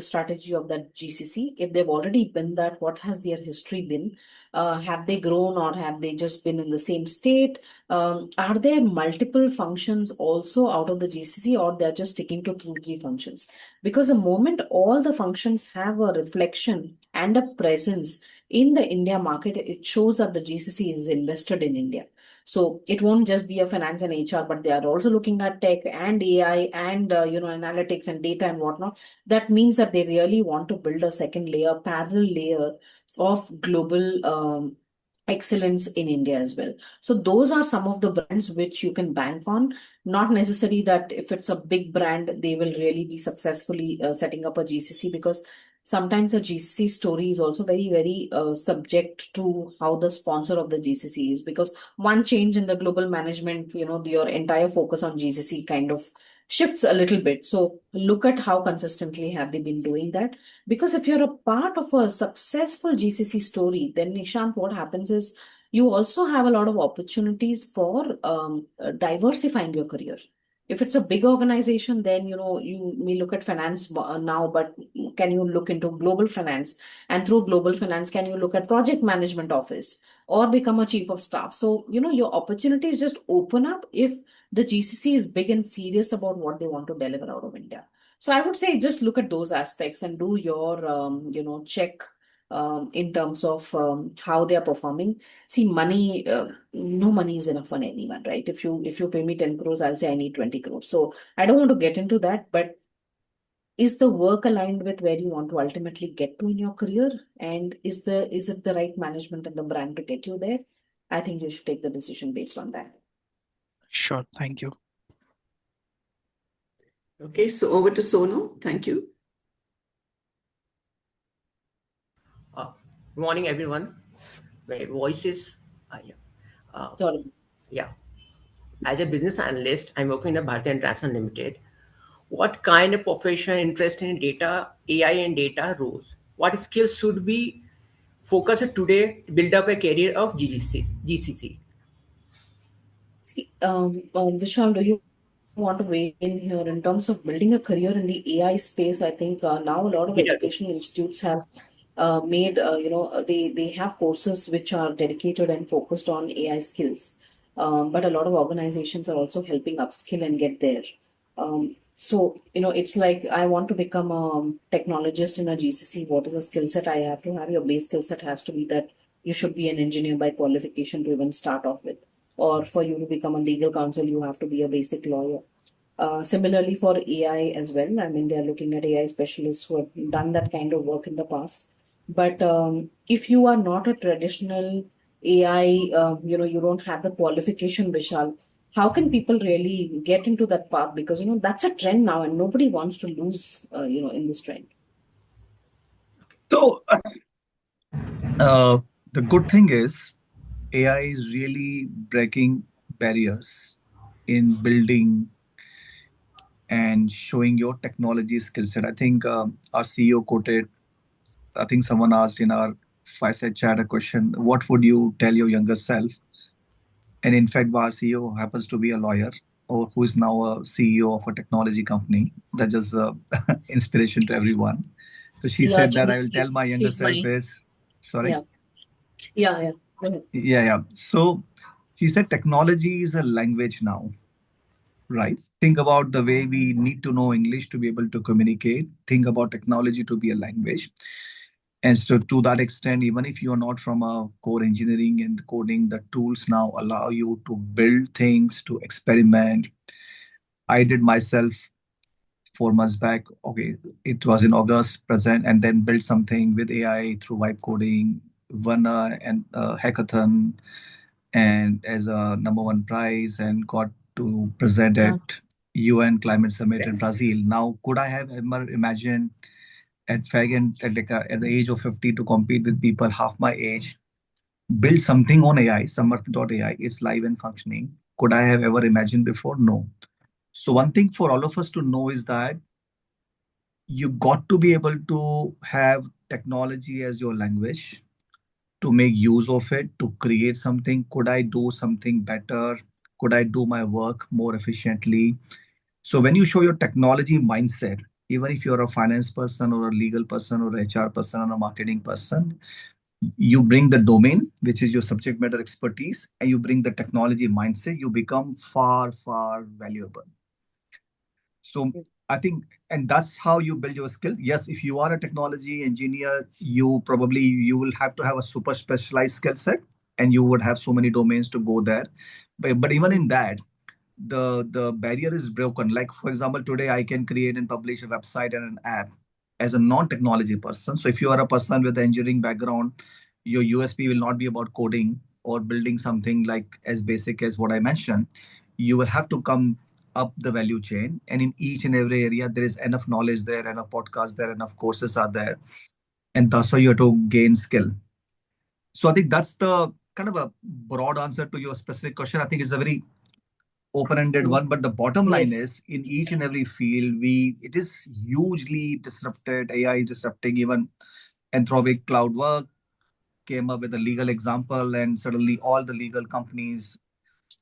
of that GCC? If they've already been that, what has their history been? Have they grown or have they just been in the same state? Are there multiple functions also out of the GCC, or they're just sticking to 2, 3 functions? Because the moment all the functions have a reflection and a presence in the India market, it shows that the GCC is invested in India. So it won't just be a finance and HR, but they are also looking at tech and AI and analytics and data and whatnot. That means that they really want to build a second layer, parallel layer of global excellence in India as well. So those are some of the brands which you can bank on. Not necessary that if it's a big brand, they will really be successfully setting up a GCC, because sometimes a GCC story is also very, very subject to how the sponsor of the GCC is, because one change in the global management, your entire focus on GCC kind of shifts a little bit. So look at how consistently have they been doing that. Because if you're a part of a successful GCC story, then Nishant, what happens is you also have a lot of opportunities for diversifying your career. If it's a big organization, then you may look at finance now, but can you look into global finance? And through global finance, can you look at project management office or become a chief of staff? So your opportunities just open up if the GCC is big and serious about what they want to deliver out of India. So I would say just look at those aspects and do your check in terms of how they are performing. See, money, no money is enough for anyone, right? If you pay me 10 crores, I'll say I need 20 crores. So I don't want to get into that, but is the work aligned with where you want to ultimately get to in your career? And is it the right management and the brand to get you there? I think you should take the decision based on that. Sure, thank you. Okay, so over to Sonu. Thank you. Good morning, everyone. My voice is Sorry. yeah. As a business analyst, I'm working in a Bhartiya Converge Limited. What kind of professional interest in data, AI and data roles? What skills should be focused today to build up a career of GCC? See, Vishal, do you want to weigh in here in terms of building a career in the AI space? I think now a lot of Data educational institutes have made, they have courses which are dedicated and focused on AI skills. But a lot of organizations are also helping upskill and get there. So, it's like I want to become a technologist in a GCC. What is a skill set I have to have? Your base skill set has to be that you should be an engineer by qualification to even start off with. Or for you to become a legal counsel, you have to be a basic lawyer. Similarly, for AI as well, I mean, they're looking at AI specialists who have done that kind of work in the past. But if you are not a traditional AI, you don't have the qualification, Vishal, how can people really get into that path? Because, that's a trend now and nobody wants to lose, in this trend. So uh, the good thing is AI is really breaking barriers in building and showing your technology skill set. I think our CEO quoted, I think someone asked in our fireside chat a question, what would you tell your younger self? And in fact, our CEO happens to be a lawyer or who is now a CEO of a technology company. That's just inspiration to everyone. So she Yeah, said that I will tell my younger she's self my, is, sorry? yeah, yeah. Go ahead. Yeah. So she said technology is a language now, right? Think about the way we need to know English to be able to communicate. Think about technology to be a language. And so, to that extent, even if you are not from a core engineering and coding, the tools now allow you to build things, to experiment. I did myself 4 months back. Okay, it was in August, present, and then built something with AI through vibe coding, won a hackathon, and as a number one prize, and got to present at UN Climate Summit in Yes. Brazil. Now, could I have ever imagined at FAG and at the age of 50 to compete with people half my age, build something on AI, Samarth.ai, it's live and functioning. Could I have ever imagined before? No. So one thing for all of us to know is that you got to be able to have technology as your language, to make use of it, to create something. Could I do something better? Could I do my work more efficiently? So when you show your technology mindset, even if you're a finance person or a legal person or a HR person or a marketing person, you bring the domain, which is your subject matter expertise, and you bring the technology mindset, you become far, far valuable. So I think, and that's how you build your skill. Yes, if you are a technology engineer, you will have to have a super specialized skill set, and you would have so many domains to go there. But even in that, the barrier is broken. Like for example, today I can create and publish a website and an app as a non-technology person. So if you are a person with an engineering background, your USP will not be about coding or building something like as basic as what I mentioned. You will have to come up the value chain, and in each and every area there is enough knowledge there, enough podcasts there, enough courses are there, and that's how you have to gain skill. So I think that's the kind of a broad answer to your specific question. I think it's a very open-ended one, but the bottom line Yes. is in each and every field, it is hugely disrupted. AI is disrupting. Even Anthropic Cloud Work came up with a legal example, and suddenly all the legal companies,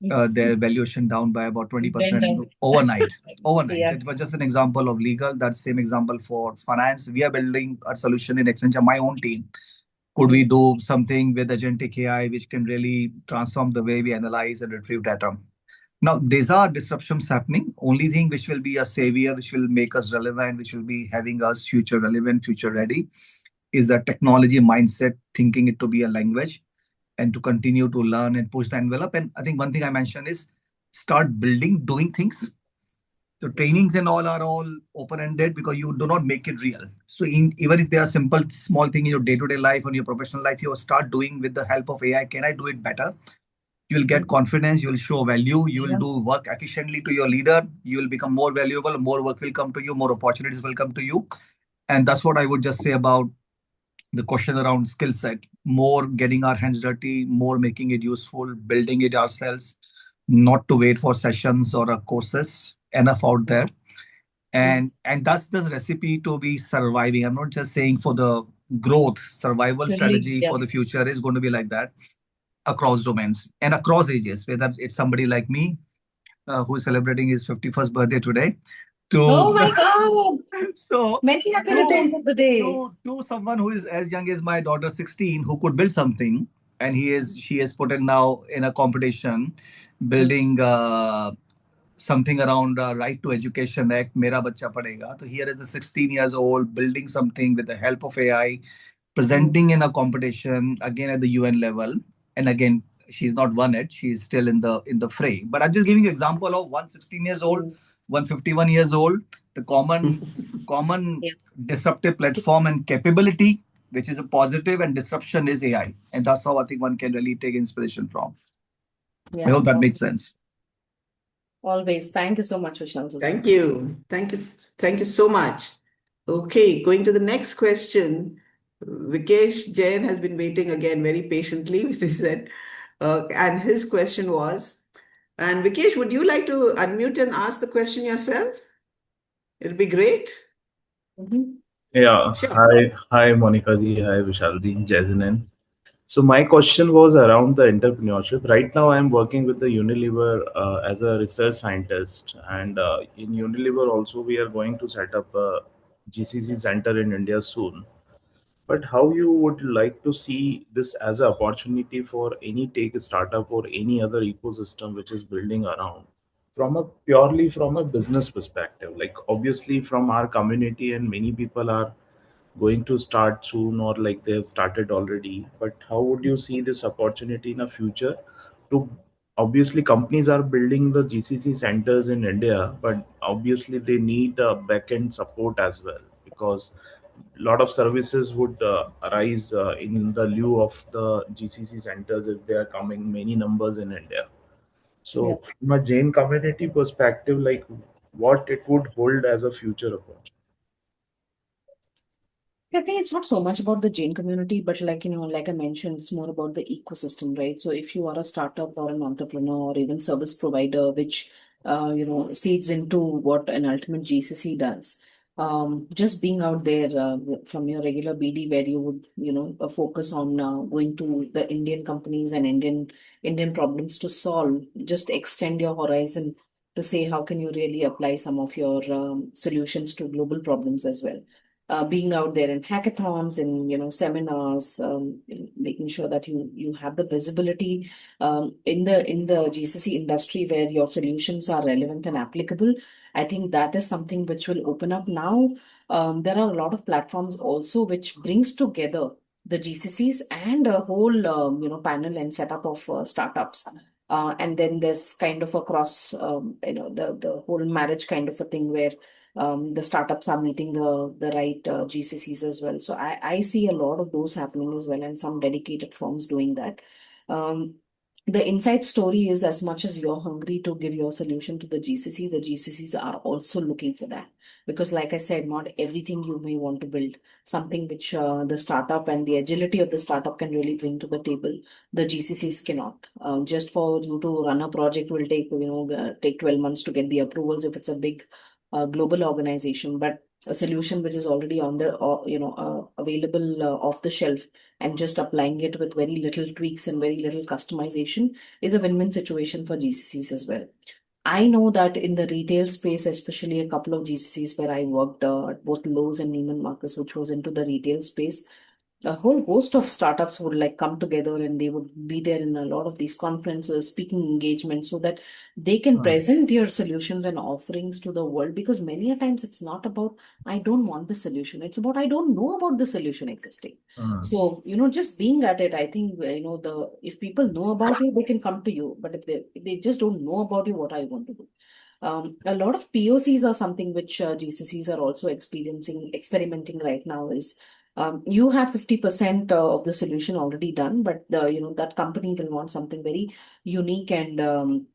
their valuation down by about 20% overnight. Overnight. Yeah. So it was just an example of legal. That same example for finance. We are building a solution in Accenture, my own team. Could we do something with agentic AI which can really transform the way we analyze and retrieve data? Now, these are disruptions happening. Only thing which will be a savior, which will make us relevant, which will be having us future relevant, future ready, is the technology mindset, thinking it to be a language and to continue to learn and push the envelope. And I think one thing I mentioned is start building, doing things. So trainings and all are all open-ended because you do not make it real. So even if they are simple, small thing in your day-to-day life or your professional life, you start doing with the help of AI. Can I do it better? You will get confidence, you will show value, you will do work efficiently to your leader, you will become more valuable, more work will come to you, more opportunities will come to you. And that's what I would just say about the question around skill set. More getting our hands dirty, more making it useful, building it ourselves, not to wait for sessions or courses, enough out there. And that's the recipe to be surviving. I'm not just saying for the growth, survival strategy for the future is going to be like that across domains and across ages, whether it's somebody like me who is celebrating his 51st birthday today, to Oh my God. so Many happy returns of the day. to someone who is as young as my daughter 16 who could build something, and she is put in now in a competition building something around right to education act, mera bacha padega. So here is a 16 years old building something with the help of AI, presenting in a competition again at the UN level. And again, she's not won it, she's still in the fray. But I'm just giving you example of 116 years old, 151 years old, the common disruptive platform and capability, which is a positive, and disruption is AI. And that's how I think one can really take inspiration from. I hope that makes sense. Always. Thank you so much, Vishal. Thank you. Thank you. Thank you so much. Okay, going to the next question. Vikesh Jain has been waiting again very patiently, which is that, and his question was, and Vikesh, would you like to unmute and ask the question yourself? It'll be great. Mhm. Yeah, Sure. hi Monica ji, hi Vishal ji, Jason. So my question was around the entrepreneurship. Right now, I'm working with the Unilever as a research scientist, and in Unilever also we are going to set up a GCC center in India soon. But how you would like to see this as an opportunity for any tech startup or any other ecosystem which is building around from a purely from a business perspective? Like obviously from our community and many people are going to start soon or like they have started already, but how would you see this opportunity in a future to obviously companies are building the GCC centers in India, but obviously they need a back-end support as well because a lot of services would arise in the lieu of the GCC centers if they are coming many numbers in India. Yeah. So from a Jain community perspective, like what it would hold as a future approach. I think it's not so much about the Jain community, but like I mentioned, it's more about the ecosystem, right? So if you are a startup or an entrepreneur or even service provider, which seeds into what an ultimate GCC does, just being out there from your regular BD, where you would focus on going to the Indian companies and Indian problems to solve, just extend your horizon to say how can you really apply some of your solutions to global problems as well. Being out there in hackathons and seminars, making sure that you have the visibility in the GCC industry where your solutions are relevant and applicable. I think that is something which will open up now. There are a lot of platforms also which brings together the GCCs and a whole panel and setup of startups. And then there's kind of a cross, the whole marriage kind of a thing where the startups are meeting the right GCCs as well. So I see a lot of those happening as well, and some dedicated firms doing that. Um, the inside story is as much as you're hungry to give your solution to the GCC, the GCCs are also looking for that. Because, like I said, not everything you may want to build, something which the startup and the agility of the startup can really bring to the table, the GCCs cannot. Just for you to run a project will take 12 months to get the approvals if it's a big global organization, but a solution which is already on the available off the shelf and just applying it with very little tweaks and very little customization is a win-win situation for GCCs as well. I know that in the retail space, especially a couple of GCCs where I worked at both Lowe's and Neiman Marcus, which was into the retail space, a whole host of startups would like come together and they would be there in a lot of these conferences, speaking engagements, so that they can present their solutions and offerings to the world. Because many a times it's not about I don't want the solution, it's about I don't know about the solution existing. So just being at it, I think the if people know about you, they can come to you. But if they just don't know about you, what are you going to do? A lot of POCs are something which GCCs are also experimenting right now. Is you have 50% of the solution already done, but that company will want something very unique and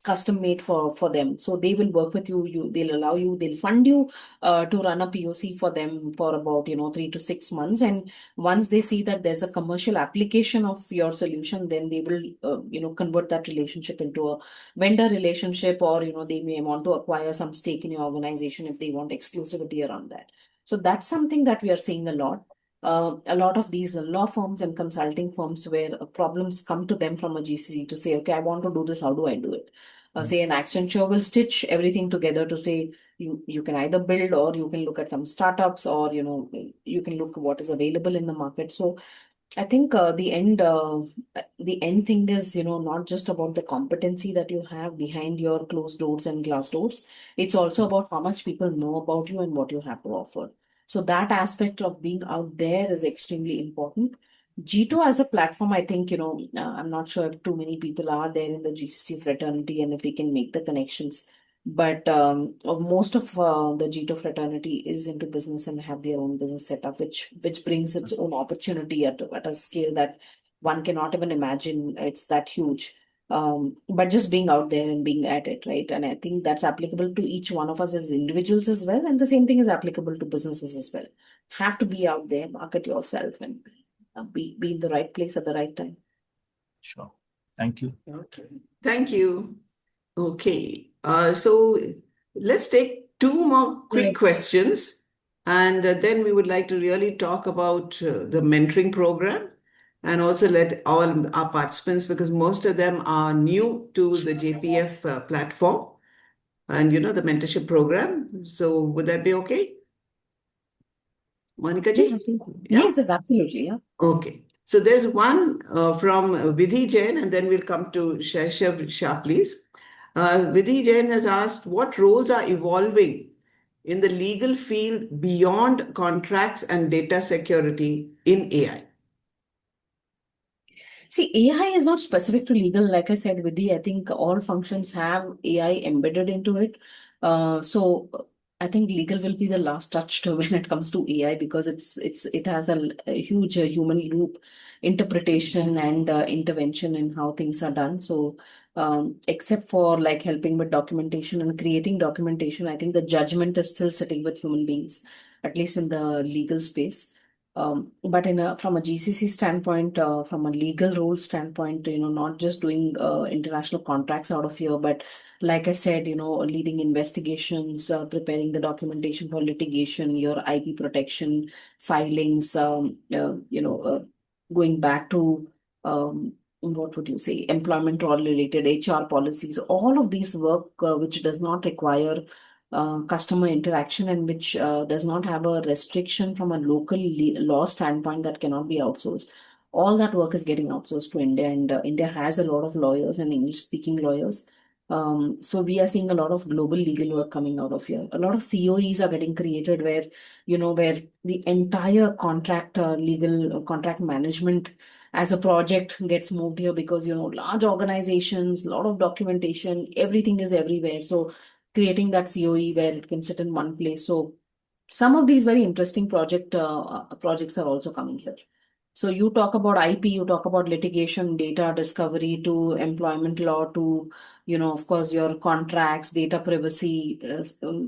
custom made for them. So they will work with you, they'll allow you, they'll fund you to run a POC for them for about 3 to 6 months. And once they see that there's a commercial application of your solution, then they will convert that relationship into a vendor relationship, or they may want to acquire some stake in your organization if they want exclusivity around that. So that's something that we are seeing a lot. A lot of these law firms and consulting firms where problems come to them from a GCC to say, okay, I want to do this, how do I do it? Say an Accenture will stitch everything together to say you can either build, or you can look at some startups, or you can look what is available in the market. So I think the end thing is not just about the competency that you have behind your closed doors and glass doors. It's also about how much people know about you and what you have to offer. So that aspect of being out there is extremely important. GTO as a platform, I think, I'm not sure if too many people are there in the GCC fraternity and if we can make the connections. But most of the GTO fraternity is into business and have their own business setup, which brings its own opportunity at a scale that one cannot even imagine. It's that huge. but just being out there and being at it, right? And I think that's applicable to each one of us as individuals as well. And the same thing is applicable to businesses as well. Have to be out there, market yourself, and be in the right place at the right time. Sure. Thank you. Okay. Thank you. Okay. So let's take two more quick questions, and then we would like to really talk about the mentoring program, and also let all our participants, because most of them are new to the JPF platform and the mentorship program. So would that be okay? Monica ji? Yeah, I think Yeah? yes, absolutely. Yeah. Okay. So there's one from Vidhi Jain, and then we'll come to Shaishav Shah, please. Vidhi Jain has asked, what roles are evolving in the legal field beyond contracts and data security in AI? See, AI is not specific to legal. Like I said, Vidhi, I think all functions have AI embedded into it. So I think legal will be the last touch to when it comes to AI, because it has a huge human loop interpretation and intervention in how things are done. So except for like helping with documentation and creating documentation, I think the judgment is still sitting with human beings, at least in the legal space. But from a GCC standpoint, from a legal role standpoint, not just doing international contracts out of here, but like I said, leading investigations, preparing the documentation for litigation, your IP protection, filings, going back to what would you say, employment law related HR policies, all of these work which does not require customer interaction and which does not have a restriction from a local law standpoint that cannot be outsourced. All that work is getting outsourced to India, and India has a lot of lawyers and English speaking lawyers. So we are seeing a lot of global legal work coming out of here. A lot of COEs are getting created where, where the entire contract, legal contract management as a project gets moved here, because, large organizations, a lot of documentation, everything is everywhere. So creating that COE where it can sit in one place. So some of these very interesting projects are also coming here. So you talk about IP, you talk about litigation, data discovery, to employment law, to, of course, your contracts, data privacy,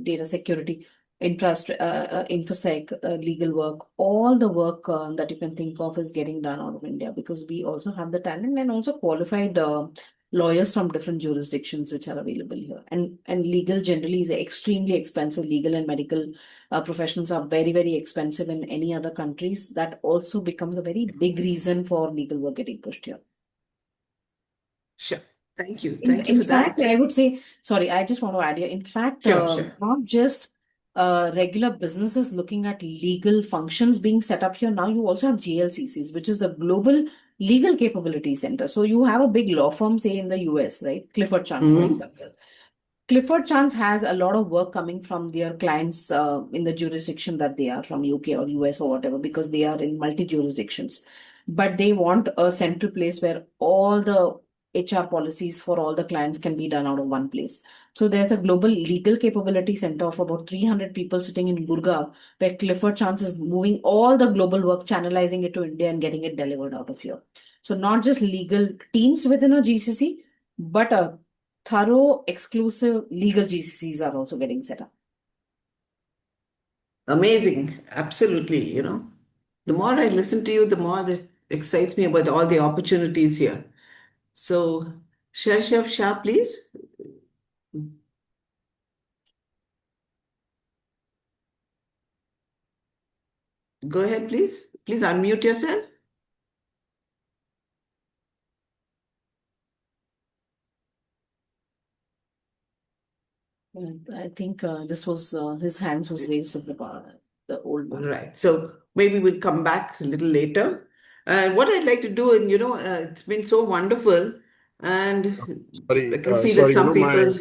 data security, infosec, legal work. All the work that you can think of is getting done out of India, because we also have the talent and also qualified lawyers from different jurisdictions which are available here. And legal generally is extremely expensive. Legal and medical professionals are very, very expensive in any other countries. That also becomes a very big reason for legal work getting pushed here. Sure. Thank you. Thank you In for that. fact, I would say, sorry, I just want to add here. In fact, Sure. not just regular businesses looking at legal functions being set up here. Now you also have GLCCs, which is the Global Legal Capability Center. So you have a big law firm, say in the US, right? Clifford Chance, for example. Clifford Chance has a lot of work coming from their clients in the jurisdiction that they are, from UK or US or whatever, because they are in multi jurisdictions. But they want a central place where all the HR policies for all the clients can be done out of one place. So there's a global legal capability center of about 300 people sitting in Gurgaon, where Clifford Chance is moving all the global work, channelizing it to India and getting it delivered out of here. So not just legal teams within a GCC, but a thorough, exclusive legal GCCs are also getting set up. Amazing. Absolutely. The more I listen to you, the more that excites me about all the opportunities here. So, Shaishav Shah, please. Go ahead, please. Please unmute yourself. I think this was his hands was raised at the old one. Right. So maybe we'll come back a little later. What I'd like to do, and it's been so wonderful, and Sorry, I can see that sorry. some people,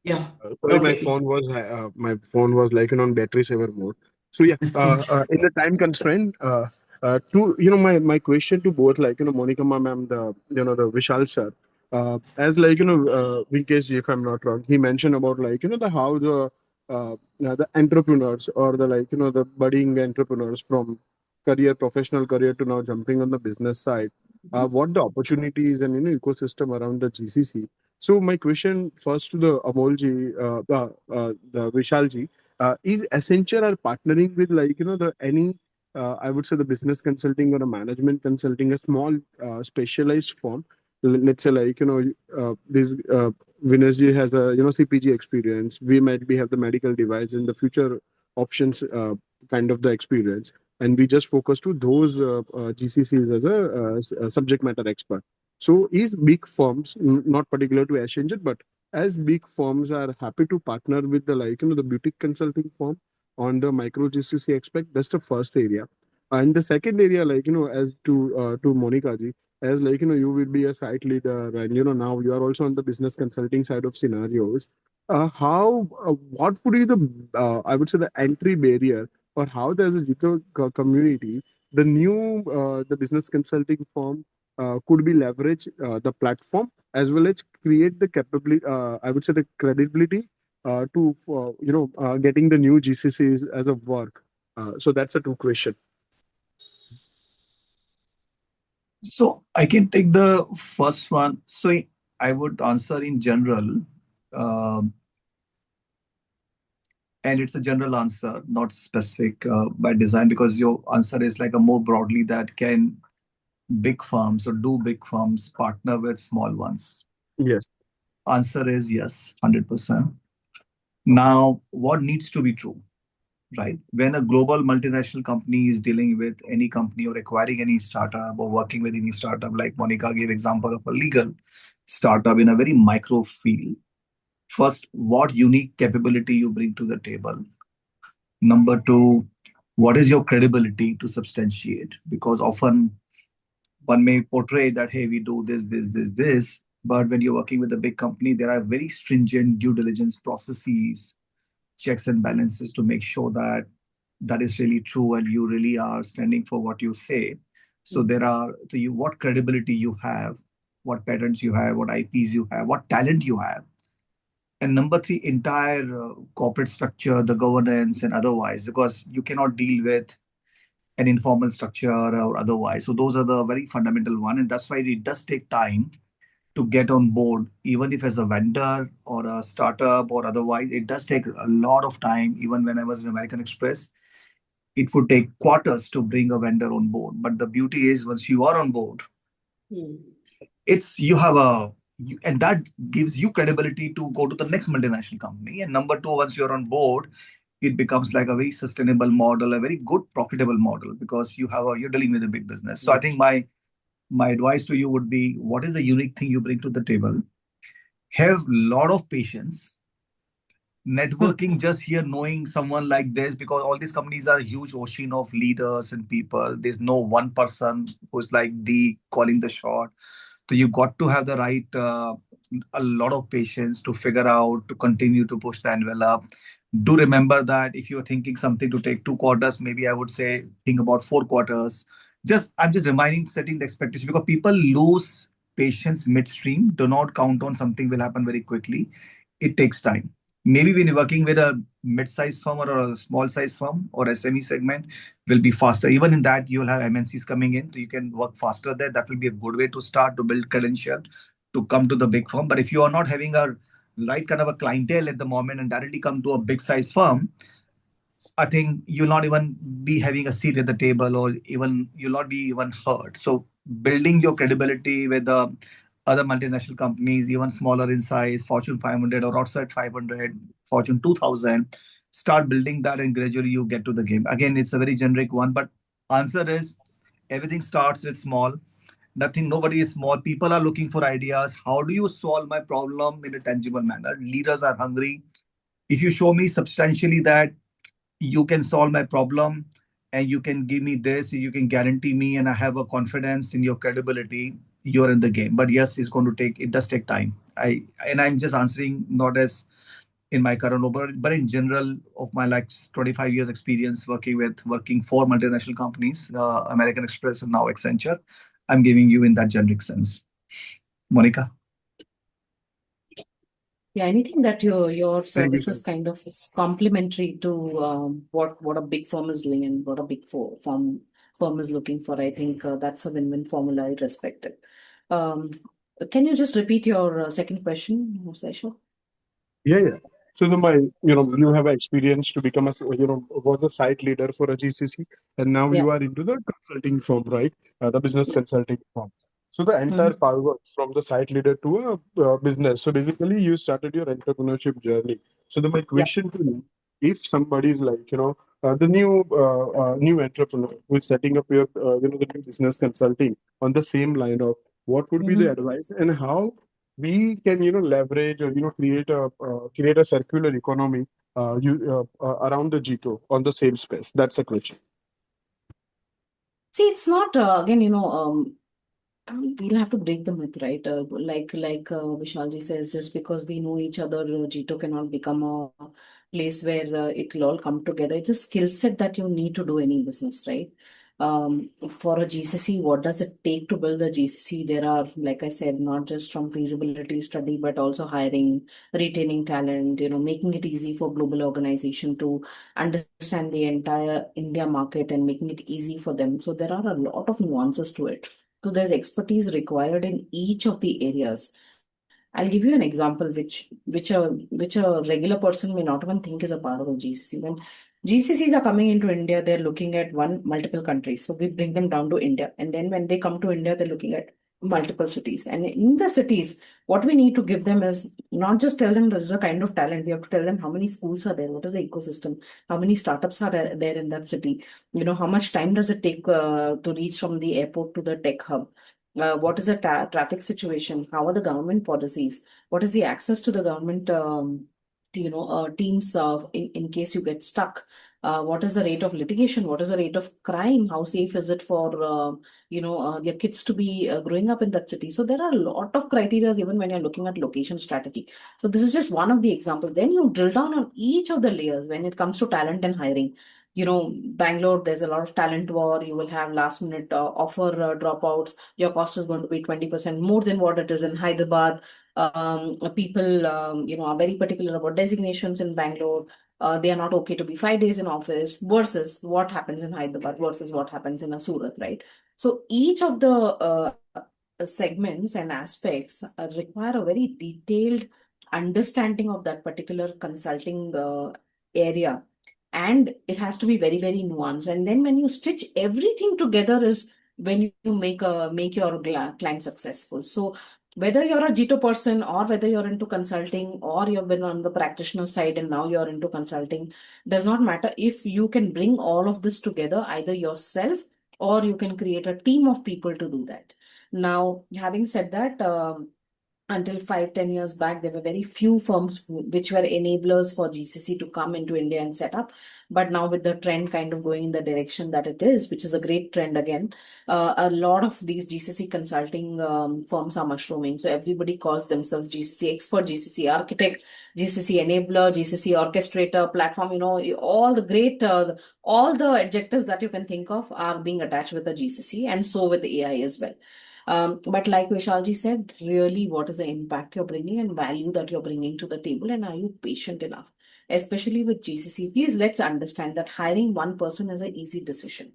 yeah. Sorry, Okay. my phone was like on battery saver mode. So yeah, in the time constraint, to my question to both, like Monica ma'am and the Vishal sir, as like Vinkesh ji, if I'm not wrong, he mentioned about like the how the entrepreneurs, or the like the budding entrepreneurs from professional career to now jumping on the business side. what the opportunities and ecosystem around the GCC. So my question first to the Amolji, the Vishalji, is Accenture are partnering with the any I would say the business consulting or a management consulting, a small specialized firm. Let's say this Vinasji has a CPG experience. We might be have the medical device in the future options kind of the experience, and we just focus to those GCCs as a subject matter expert. So, is big firms not particular to Accenture, but as big firms are happy to partner with the the boutique consulting firm on the micro GCC aspect? That's the first area, and the second area, as to Monica ji, as you will be a site leader, and now you are also on the business consulting side of scenarios. How what would be the I would say the entry barrier, or how there's a JITO community, the new the business consulting firm could be leverage the platform as well as create the capability, I would say the credibility to for, getting the new GCCs as a work. So that's a two question. So I can take the first one. So I would answer in general, um, and it's a general answer, not specific by design, because your answer is like a more broadly that can big firms or do big firms partner with small ones? Yes. Answer is yes, 100%. Now, what needs to be true, right? When a global multinational company is dealing with any company or acquiring any startup or working with any startup, like Monica gave example of a legal startup in a very micro field. First, what unique capability you bring to the table. Number two, what is your credibility to substantiate? Because often one may portray that, hey, we do this, but when you're working with a big company, there are very stringent due diligence processes, checks and balances to make sure that that is really true and you really are standing for what you say. So what credibility you have, what patents you have, what IPs you have, what talent you have. And number three, entire corporate structure, the governance and otherwise, because you cannot deal with an informal structure or otherwise. So those are the very fundamental one, and that's why it does take time to get on board, even if as a vendor or a startup or otherwise. It does take a lot of time. Even when I was in American Express, it would take quarters to bring a vendor on board. But the beauty is once you are on board, it's you have and that gives you credibility to go to the next multinational company. And number two, once you're on board, it becomes like a very sustainable model, a very good profitable model, because you're dealing with a big business. So I think my advice to you would be, what is the unique thing you bring to the table? Have a lot of patience. Networking just here, knowing someone like this, because all these companies are a huge ocean of leaders and people. There's no one person who's like the calling the shot. So you got to have the right, a lot of patience to figure out, to continue to push the envelope. Do remember that if you're thinking something to take 2 quarters, maybe I would say think about 4 quarters. I'm just reminding, setting the expectation, because people lose patience midstream. Do not count on something will happen very quickly. It takes time. Maybe when you're working with a mid-sized firm or a small-sized firm or SME segment, will be faster. Even in that, you'll have MNCs coming in, so you can work faster there. That will be a good way to start to build credential to come to the big firm. But if you are not having a right kind of a clientele at the moment and directly come to a big size firm, I think you'll not even be having a seat at the table, or even you'll not be even heard. So building your credibility with the other multinational companies, even smaller in size, Fortune 500 or outside 500, Fortune 2000, start building that and gradually you get to the game. Again, it's a very generic one, but answer is everything starts with small. Nobody is small. People are looking for ideas. How do you solve my problem in a tangible manner? Leaders are hungry. If you show me substantially that you can solve my problem and you can give me this, you can guarantee me, and I have a confidence in your credibility, you're in the game. But yes, it does take time. I'm just answering not as in my current role, but in general of my like 25 years experience working for multinational companies, American Express and now Accenture. I'm giving you in that generic sense. Monica. Yeah, anything that your Thank you, sir. services kind of is complementary to what a big firm is doing and what a big firm is looking for. I think that's a win-win formula. I respect it. Um, can you just repeat your second question, Saisha? Yeah. So you have experience to become was a site leader for a GCC, and now Yeah. you are into the consulting firm, right? The business Yeah. consulting firm. So the entire Mhm. power from the site leader to a business. So basically, you started your entrepreneurship journey. So my Yeah. question to you, if somebody is like the new entrepreneur who is setting up your the new business consulting on the same line of, what would be the Mhm. advice and how we can leverage or create a circular economy around the JITO on the same space. That's the question. See, it's not again, I mean, we'll have to break the myth, right? Like Vishalji says, just because we know each other, Jito cannot become a place where it'll all come together. It's a skill set that you need to do any business, right? For a GCC, what does it take to build a GCC? There are, like I said, not just from feasibility study, but also hiring, retaining talent, making it easy for global organization to understand the entire India market and making it easy for them. So there are a lot of nuances to it. So there's expertise required in each of the areas. I'll give you an example which a regular person may not even think is a part of a GCC. When GCCs are coming into India, they're looking at multiple countries. So we bring them down to India. And then when they come to India, they're looking at multiple cities. And in the cities, what we need to give them is not just tell them this is a kind of talent. We have to tell them how many schools are there, what is the ecosystem, how many startups are there in that city. How much time does it take to reach from the airport to the tech hub? What is the traffic situation? How are the government policies? What is the access to the government, teams in case you get stuck? What is the rate of litigation? What is the rate of crime? How safe is it for, their kids to be growing up in that city? So there are a lot of criteria even when you're looking at location strategy. So this is just one of the examples. Then you drill down on each of the layers when it comes to talent and hiring. Bangalore, there's a lot of talent war. You will have last minute offer dropouts. Your cost is going to be 20% more than what it is in Hyderabad. People, are very particular about designations in Bangalore. They are not okay to be 5 days in office versus what happens in Hyderabad versus what happens in a Surat, right? So each of the segments and aspects require a very detailed understanding of that particular consulting area, and it has to be very very nuanced. And then when you stitch everything together is when you make your client successful. So whether you're a Jito person or whether you're into consulting or you've been on the practitioner side and now you're into consulting, does not matter. If you can bring all of this together either yourself or you can create a team of people to do that. Now, having said that, until 5-10 years back, there were very few firms which were enablers for GCC to come into India and set up. But now with the trend kind of going in the direction that it is, which is a great trend again, a lot of these GCC consulting firms are mushrooming. So everybody calls themselves GCC expert, GCC architect, GCC enabler, GCC orchestrator, platform, all the great, all the adjectives that you can think of are being attached with the GCC, and so with the AI as well. But like Vishalji said, really, what is the impact you're bringing and value that you're bringing to the table, and are you patient enough? Especially with GCC, please let's understand that hiring one person is an easy decision.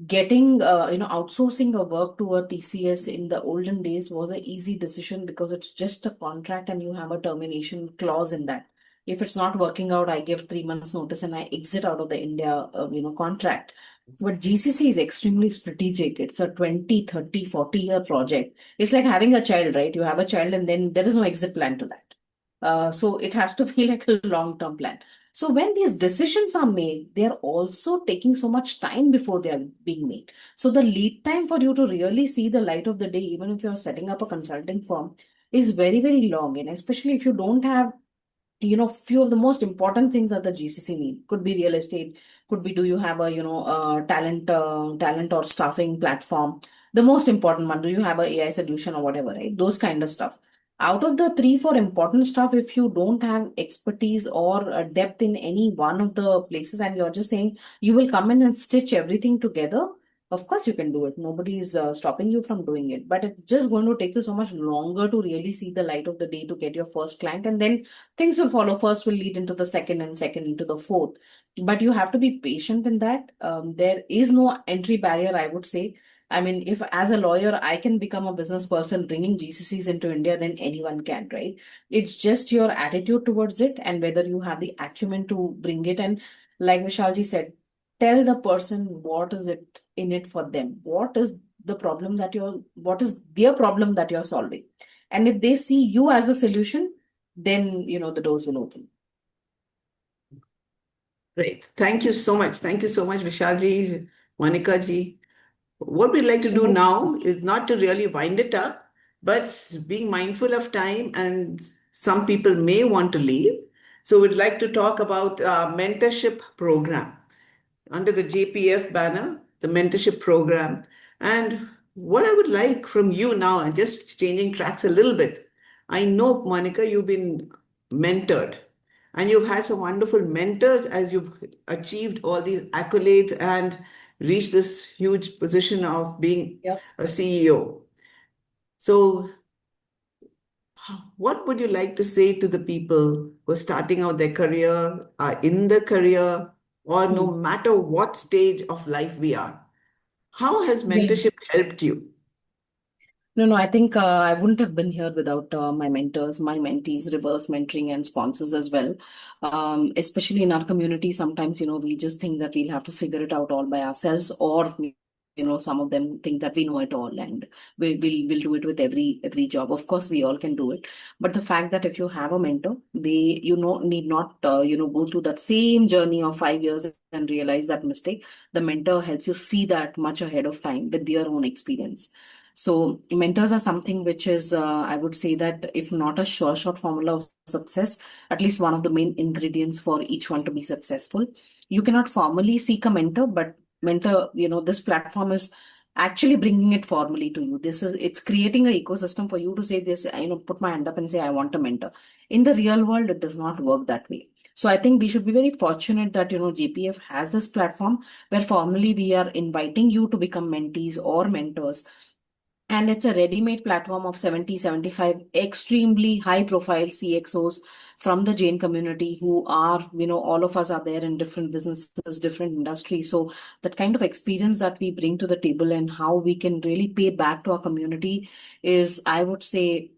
Getting, outsourcing a work to a TCS in the olden days was an easy decision because it's just a contract and you have a termination clause in that. If it's not working out, I give 3 months notice and I exit out of the India, contract. But GCC is extremely strategic. It's a 20, 30, 40-year project. It's like having a child, right? You have a child and then there is no exit plan to that. So it has to be like a long-term plan. So when these decisions are made, they are also taking so much time before they are being made. So the lead time for you to really see the light of the day, even if you are setting up a consulting firm, is very, very long. And especially if you don't have, few of the most important things that the GCC need. Could be real estate, could be do you have a, talent or staffing platform. The most important one, do you have a AI solution or whatever, right? Those kind of stuff. Out of the 3-4 important stuff, if you don't have expertise or depth in any one of the places and you're just saying you will come in and stitch everything together, of course you can do it. Nobody's stopping you from doing it. But it's just going to take you so much longer to really see the light of the day to get your first client. And then things will follow. First will lead into the second, and second into the fourth. But you have to be patient in that. There is no entry barrier, I would say. I mean, if as a lawyer I can become a business person bringing GCCs into India, then anyone can, right? It's just your attitude towards it and whether you have the acumen to bring it. And like Vishalji said, tell the person what is it in it for them. What is their problem that you're solving? And if they see you as a solution, then, the doors will open. Great. Thank you so much. Thank you so much, Vishalji, Monica ji. What we'd like to So do much. now is not to really wind it up, but being mindful of time, and some people may want to leave. So we'd like to talk about our mentorship program under the JPF banner, the mentorship program. And what I would like from you now, and just changing tracks a little bit, I know, Monica, you've been mentored and you've had some wonderful mentors as you've achieved all these accolades and reached this huge position of being Yep. a CEO. So, what would you like to say to the people who are starting out their career, are in the career, or no matter what stage of life we are? How has Well, mentorship helped you? No, I think I wouldn't have been here without my mentors, my mentees, reverse mentoring, and sponsors as well. Especially in our community, sometimes, we just think that we'll have to figure it out all by ourselves, or, some of them think that we know it all and we'll do it with every job. Of course, we all can do it. But the fact that if you have a mentor, they, need not, go through that same journey of 5 years and realize that mistake. The mentor helps you see that much ahead of time with their own experience. So mentors are something which is, I would say that if not a sure shot formula of success, at least one of the main ingredients for each one to be successful. You cannot formally seek a mentor, but mentor, this platform is actually bringing it formally to you. It's creating an ecosystem for you to say this, put my hand up and say, I want a mentor. In the real world, it does not work that way. So I think we should be very fortunate that, JPF has this platform where formally we are inviting you to become mentees or mentors. And it's a ready-made platform of 70, 75 extremely high-profile CXOs from the Jain community who are, all of us are there in different businesses, different industries. So that kind of experience that we bring to the table and how we can really pay back to our community is, I would say,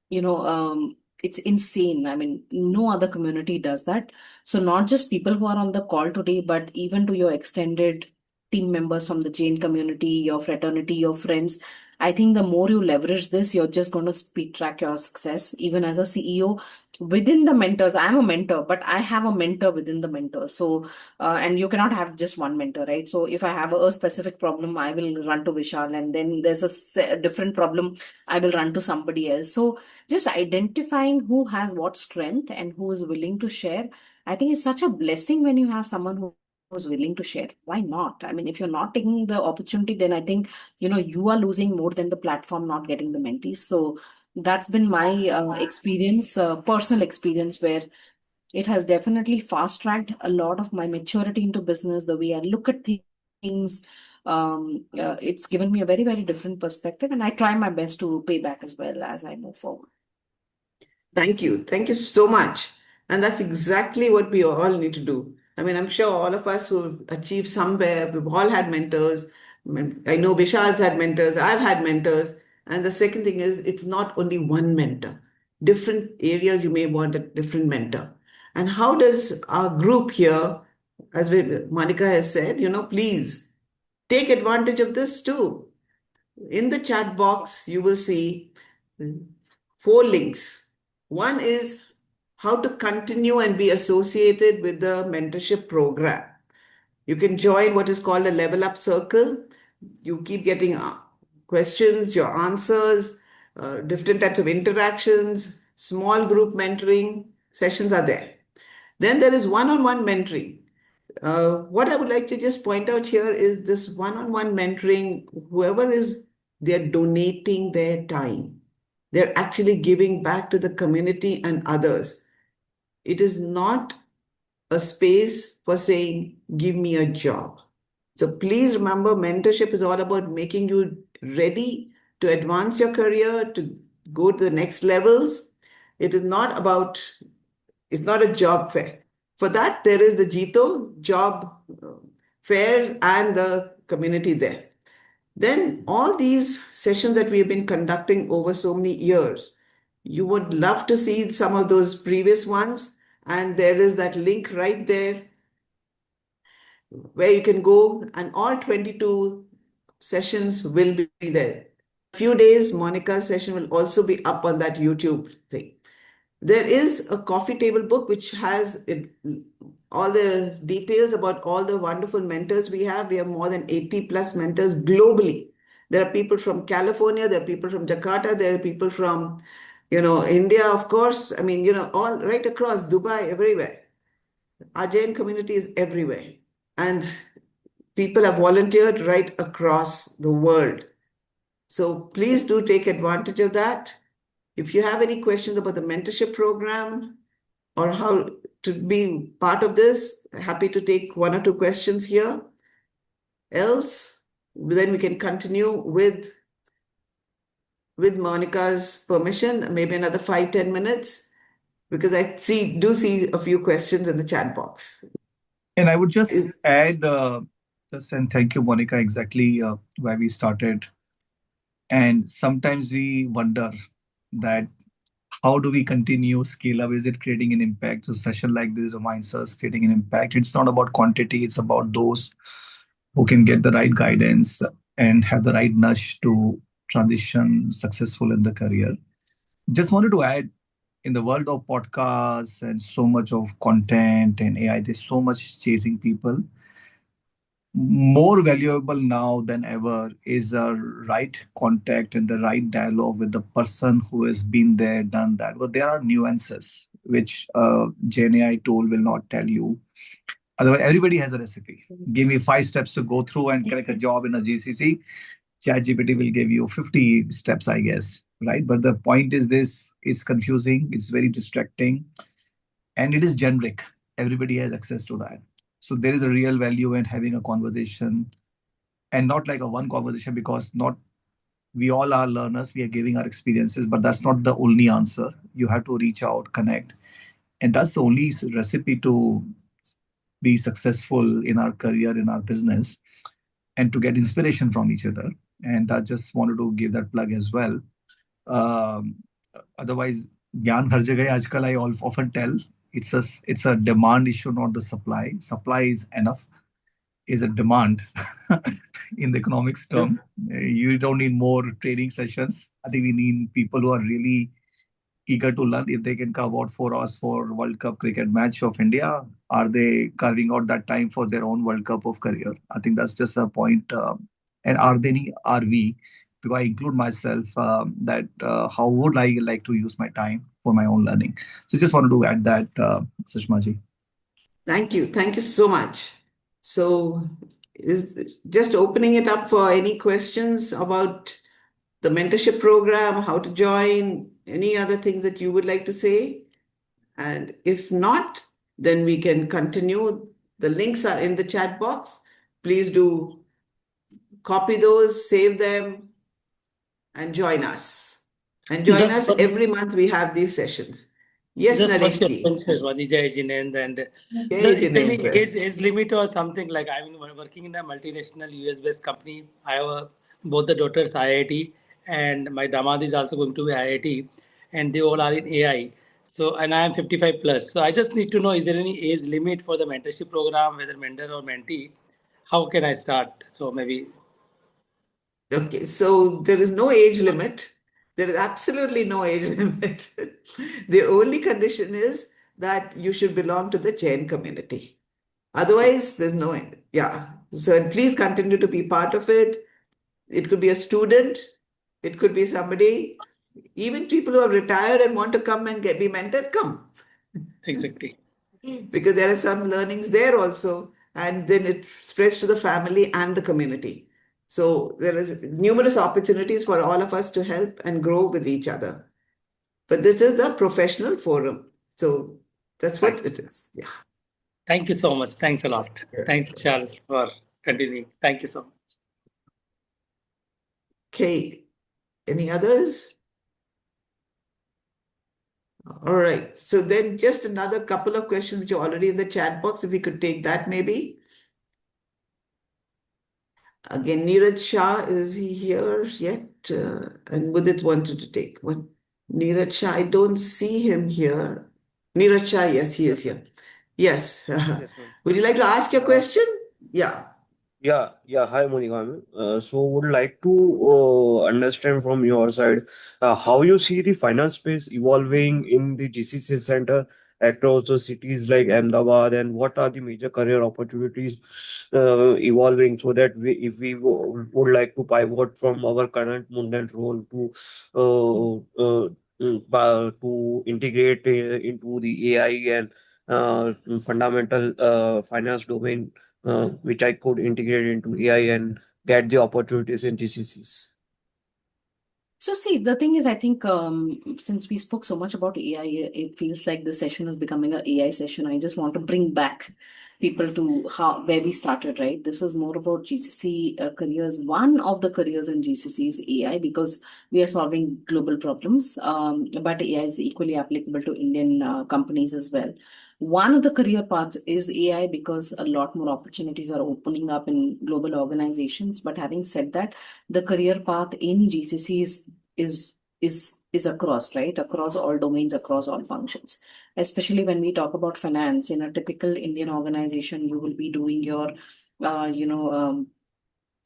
it's insane. I mean, no other community does that. So not just people who are on the call today, but even to your extended team members from the Jain community, your fraternity, your friends. I think the more you leverage this, you're just going to speed track your success. Even as a CEO, within the mentors, I'm a mentor, but I have a mentor within the mentor. So, and you cannot have just one mentor, right? So if I have a specific problem, I will run to Vishal, and then there's a different problem, I will run to somebody else. So just identifying who has what strength and who is willing to share. I think it's such a blessing when you have someone who's willing to share. Why not? I mean, if you're not taking the opportunity, then I think, you are losing more than the platform not getting the mentees. So that's been my experience, personal experience, where it has definitely fast tracked a lot of my maturity into business, the way I look at things. It's given me a very, very different perspective, and I try my best to pay back as well as I move forward. Thank you. Thank you so much. And that's exactly what we all need to do. I mean, I'm sure all of us who've achieved somewhere, we've all had mentors. I know Vishal's had mentors, I've had mentors. And the second thing is, it's not only one mentor. Different areas you may want a different mentor. And how does our group here, as Monica has said, please take advantage of this too. In the chat box, you will see 4 links. One is how to continue and be associated with the mentorship program. You can join what is called a level up circle. You keep getting questions, your answers, different types of interactions, small group mentoring sessions are there. Then there is one-on-one mentoring. What I would like to just point out here is this one-on-one mentoring, whoever is, they're donating their time. They're actually giving back to the community and others. It is not a space for saying, give me a job. So please remember, mentorship is all about making you ready to advance your career, to go to the next levels. It is not about, it's not a job fair. For that, there is the JITO job fairs and the community there. Then all these sessions that we have been conducting over so many years, you would love to see some of those previous ones. And there is that link right there where you can go, and all 22 sessions will be there. Few days, Monica's session will also be up on that YouTube thing. There is a coffee table book which has all the details about all the wonderful mentors we have. We have more than 80 plus mentors globally. There are people from California, there are people from Jakarta, there are people from, India, of course. I mean, all right across Dubai, everywhere. Our Jain community is everywhere. And people have volunteered right across the world. So please do take advantage of that. If you have any questions about the mentorship program or how to be part of this, happy to take one or two questions here. Else, then we can continue with Monica's permission, maybe another 5-10 minutes, because I do see a few questions in the chat box. And I would just add, and thank you, Monica, exactly where we started. And sometimes we wonder that how do we continue scale up? Is it creating an impact? So session like this reminds us creating an impact. It's not about quantity. It's about those who can get the right guidance and have the right nudge to transition successful in the career. Just wanted to add, in the world of podcasts and so much of content and AI, there's so much chasing people. More valuable now than ever is the right contact and the right dialogue with the person who has been there, done that. But there are nuances which Gen AI tool will not tell you. Otherwise, everybody has a recipe. Give me 5 steps to go through and crack a job in a GCC. ChatGPT will give you 50 steps, I guess, right? But the point is this, it's confusing, it's very distracting, and it is generic. Everybody has access to that. So there is a real value in having a conversation, and not like a one conversation, because not we all are learners, we are giving our experiences, but that's not the only answer. You have to reach out, connect. And that's the only recipe to be successful in our career, in our business, and to get inspiration from each other. And I just wanted to give that plug as well. Otherwise, Gyan har jagah hai, aajkal I often tell, it's a demand issue, not the supply. Supply is enough, is a demand in the economics term. You don't need more training sessions. I think we need people who are really eager to learn. If they can carve out 4 hours for World Cup cricket match of India, are they carving out that time for their own World Cup of career? I think that's just a point. And are we, do I include myself, that how would I like to use my time for my own learning? So just wanted to add that, Sushma ji. Thank you. Thank you so much. So is just opening it up for any questions about the mentorship program, how to join, any other things that you would like to say? And if not, then we can continue. The links are in the chat box. Please do copy those, save them, and join us. And join us every month. We have these sessions. Yes, Naresh ji. Jai Jinend, and is there any age limit or something? Like, I mean, working in a multinational US-based company. I have both the daughters IIT, and my damad is also going to be IIT, and they all are in AI. So, and I am 55 plus. So I just need to know, is there any age limit for the mentorship program, whether mentor or mentee? How can I start? So maybe. Okay, so there is no age limit. There is absolutely no age limit. The only condition is that you should belong to the Jain community. Otherwise, there's no end. Yeah. So please continue to be part of it. It could be a student. It could be somebody, even people who have retired and want to come and be mentored, come. Exactly. Because there are some learnings there also. And then it spreads to the family and the community. So there is numerous opportunities for all of us to help and grow with each other. But this is the professional forum. So that's what it is. Yeah. Thank you so much. Thanks a lot. Thanks, Vishal, for continuing. Thank you so much. Okay. Any others? All right. So then just another couple of questions which are already in the chat box. If we could take that maybe. Again, Neeraj Shah, is he here yet? And Mudit wanted to take one. Neeraj Shah, I don't see him here. Neeraj Shah, yes, he is here. Yes. Yes, ma'am. Would you like to ask your question? Yeah. Yeah. Hi, Monica ma'am. So would like to understand from your side how you see the finance space evolving in the GCC center across the cities like Ahmedabad, and what are the major career opportunities evolving, so that if we would like to pivot from our current mundane role to to integrate into the AI and fundamental finance domain, which I could integrate into AI and get the opportunities in GCCs. So see, the thing is, I think since we spoke so much about AI, it feels like this session is becoming an AI session. I just want to bring back people to how where we started, right? This is more about GCC careers. One of the careers in GCC is AI because we are solving global problems, but AI is equally applicable to Indian companies as well. One of the career paths is AI because a lot more opportunities are opening up in global organizations. But having said that, the career path in GCCs is across, right? Across all domains, across all functions. Especially when we talk about finance, in a typical Indian organization, you will be doing your, uh, you know,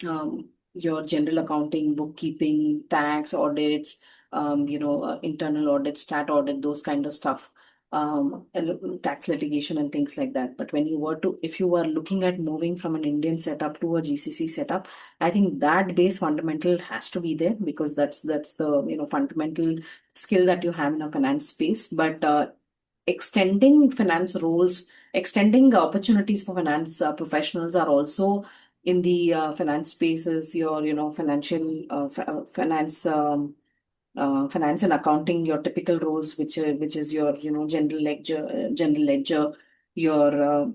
um, your general accounting, bookkeeping, tax audits, internal audit, stat audit, those kind of stuff, and tax litigation and things like that. But if you were looking at moving from an Indian setup to a GCC setup, I think that base fundamental has to be there because that's the fundamental skill that you have in a finance space. But extending finance roles, extending the opportunities for finance professionals are also in the finance spaces, your financial finance and accounting, your typical roles, which is your general ledger, your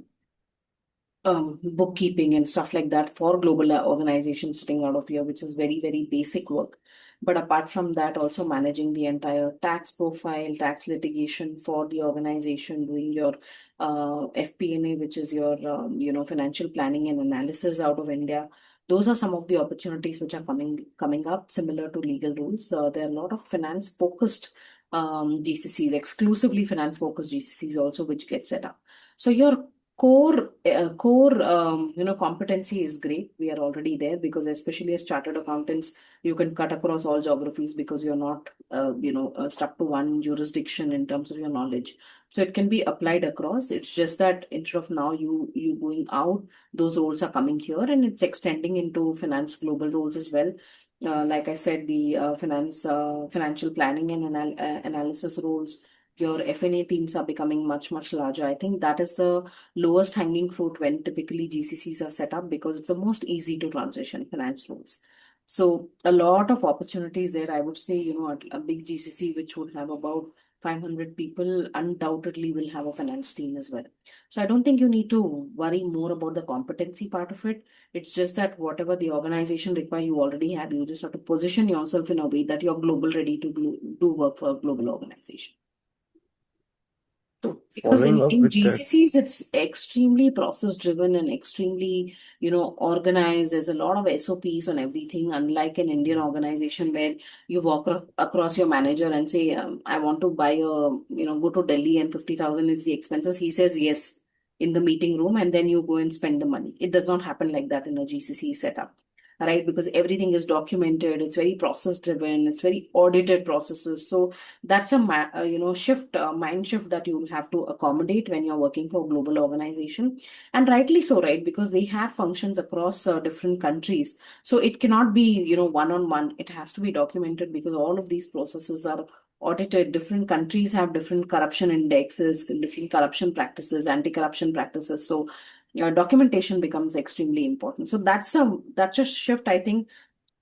bookkeeping and stuff like that for global organizations sitting out of here, which is very, very basic work. But apart from that, also managing the entire tax profile, tax litigation for the organization, doing your FP&A, which is your financial planning and analysis out of India. Those are some of the opportunities which are coming up, similar to legal rules. There are a lot of finance focused GCCs, exclusively finance focused GCCs also, which get set up. So your core competency is great. We are already there because especially as chartered accountants, you can cut across all geographies because you're not stuck to one jurisdiction in terms of your knowledge. So it can be applied across. It's just that instead of now you going out, those roles are coming here and it's extending into finance global roles as well. Like I said, the financial planning and analysis roles, your F&A teams are becoming much, much larger. I think that is the lowest hanging fruit when typically GCCs are set up because it's the most easy to transition finance roles. So a lot of opportunities there. I would say, a big GCC which would have about 500 people undoubtedly will have a finance team as well. So I don't think you need to worry more about the competency part of it. It's just that whatever the organization require, you already have. You just have to position yourself in a way that you're global ready to do work for a global organization. Because Following up in with that, GCCs, it's extremely process driven and extremely, organized. There's a lot of SOPs on everything, unlike an Indian organization where you walk across your manager and say, I want to buy go to Delhi and 50,000 is the expenses. He says yes in the meeting room and then you go and spend the money. It does not happen like that in a GCC setup. Right, because everything is documented, it's very process driven, it's very audited processes. So that's a mind shift that you will have to accommodate when you're working for a global organization, and rightly so, right? Because they have functions across different countries, so it cannot be one on one. It has to be documented because all of these processes are audited. Different countries have different corruption indexes, different corruption practices, anti-corruption practices. So documentation becomes extremely important. So that's a shift, I think.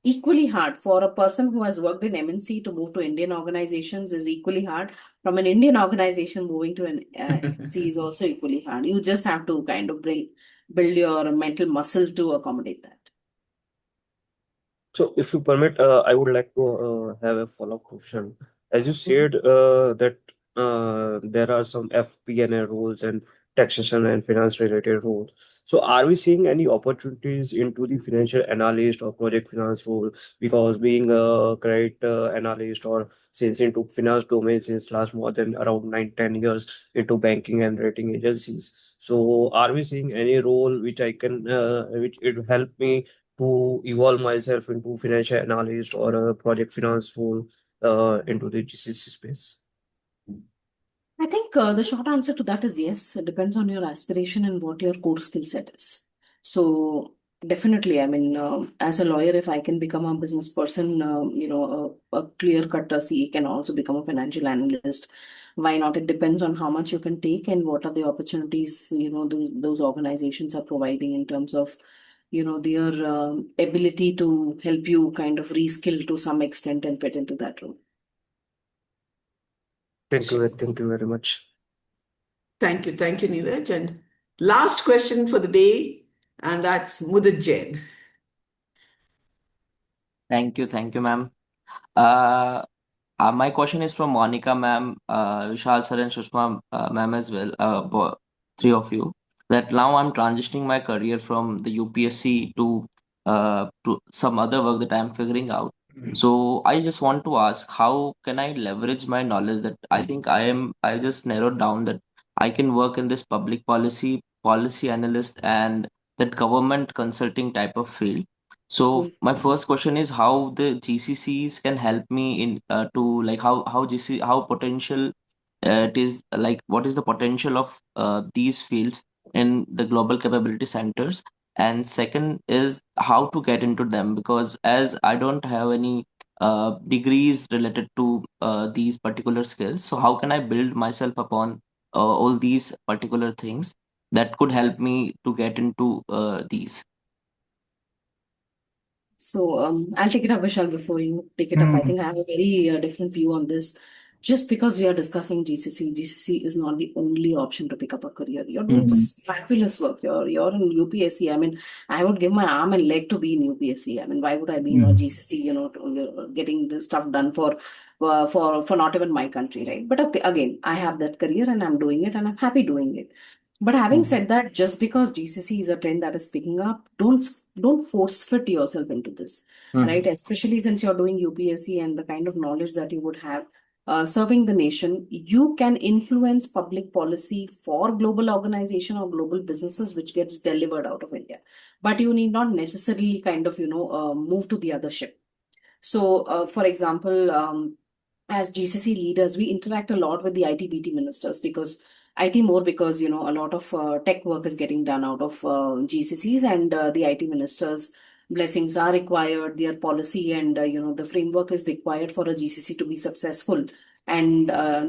Equally hard for a person who has worked in MNC to move to Indian organizations is equally hard. From an Indian organization moving to an MNC is also equally hard. You just have to kind of build your mental muscle to accommodate that. So, if you permit, I would like to have a follow-up question. As you Mhm. said, that there are some FP&A rules and taxation and finance-related rules. So, are we seeing any opportunities into the financial analyst or project finance role? Because being a credit analyst or since into finance domain since last more than around 9, 10 years into banking and rating agencies. So, are we seeing any role which I can, which it help me to evolve myself into financial analyst or a project finance role into the GCC space? I think the short answer to that is yes. It depends on your aspiration and what your core skill set is. So definitely, I mean, as a lawyer, if I can become a business person, a clear-cut CA can also become a financial analyst. Why not? It depends on how much you can take and what are the opportunities, those organizations are providing in terms of, their ability to help you kind of reskill to some extent and fit into that role. Thank you very much. Thank you, Neeraj. And last question for the day, and that's Mudit Jain. Thank you, ma'am. My question is from Monica ma'am, Vishal sir, and Sushma ma'am as well. Three of you. That now I'm transitioning my career from the UPSC to some other work that I'm figuring out. So I just want to ask, how can I leverage my knowledge that I think I just narrowed down that I can work in this public policy analyst and that government consulting type of field. So my first question is how the GCCs can help me in to like how potential it is like what is the potential of these fields in the global capability centers, and second is how to get into them, because as I don't have any degrees related to these particular skills, so how can I build myself upon all these particular things that could help me to get into these. So I'll take it up, Vishal, before you take it up. I think I have a very different view on this. Just because we are discussing GCC is not the only option to pick up a career. You're doing fabulous work. You're in UPSC. I mean, I would give my arm and leg to be in UPSC. I mean, why would I be in a GCC? Getting this stuff done for not even my country, right? But okay, again, I have that career and I'm doing it and I'm happy doing it. But having said that, just because GCC is a trend that is picking up, don't force fit yourself into this, right? Especially since you're doing UPSC and the kind of knowledge that you would have serving the nation, you can influence public policy for global organization or global businesses which gets delivered out of India. But you need not necessarily kind of move to the other ship. So, for example, as GCC leaders, we interact a lot with the IT/BT ministers because IT more because a lot of tech work is getting done out of GCCs, and the IT ministers' blessings are required. Their policy and the framework is required for a GCC to be successful and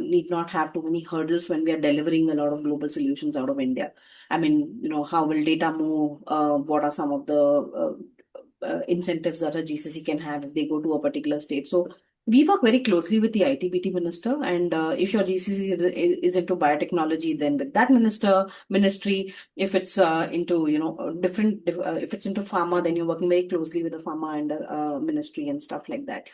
need not have too many hurdles when we are delivering a lot of global solutions out of India. I mean, how will data move? What are some of the incentives that a GCC can have if they go to a particular state? So we work very closely with the IT/BT minister, and if your GCC is into biotechnology, then with that ministry. If it's into if it's into pharma, then you're working very closely with the pharma and ministry and stuff like that.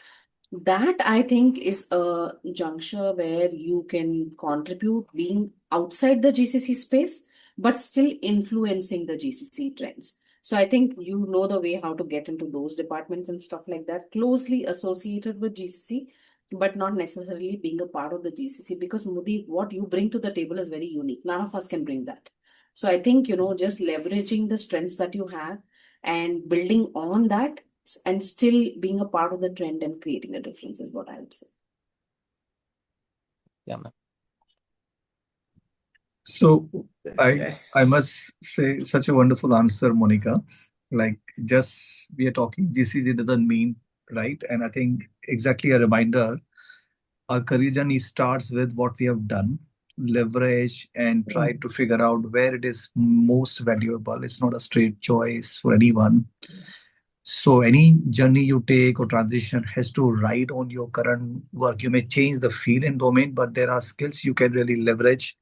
That I think is a juncture where you can contribute being outside the GCC space, but still influencing the GCC trends. So I think you know the way how to get into those departments and stuff like that, closely associated with GCC, but not necessarily being a part of the GCC, because Modi, what you bring to the table is very unique. None of us can bring that. So I think, just leveraging the strengths that you have and building on that and still being a part of the trend and creating a difference is what I would say. Yeah, ma'am. So I must say such a wonderful answer, Monica. Like just we are talking GCC doesn't mean right, and I think exactly a reminder. Our career journey starts with what we have done, leverage, and try to figure out where it is most valuable. It's not a straight choice for anyone. So any journey you take or transition has to ride on your current work. You may change the field and domain, but there are skills you can really leverage.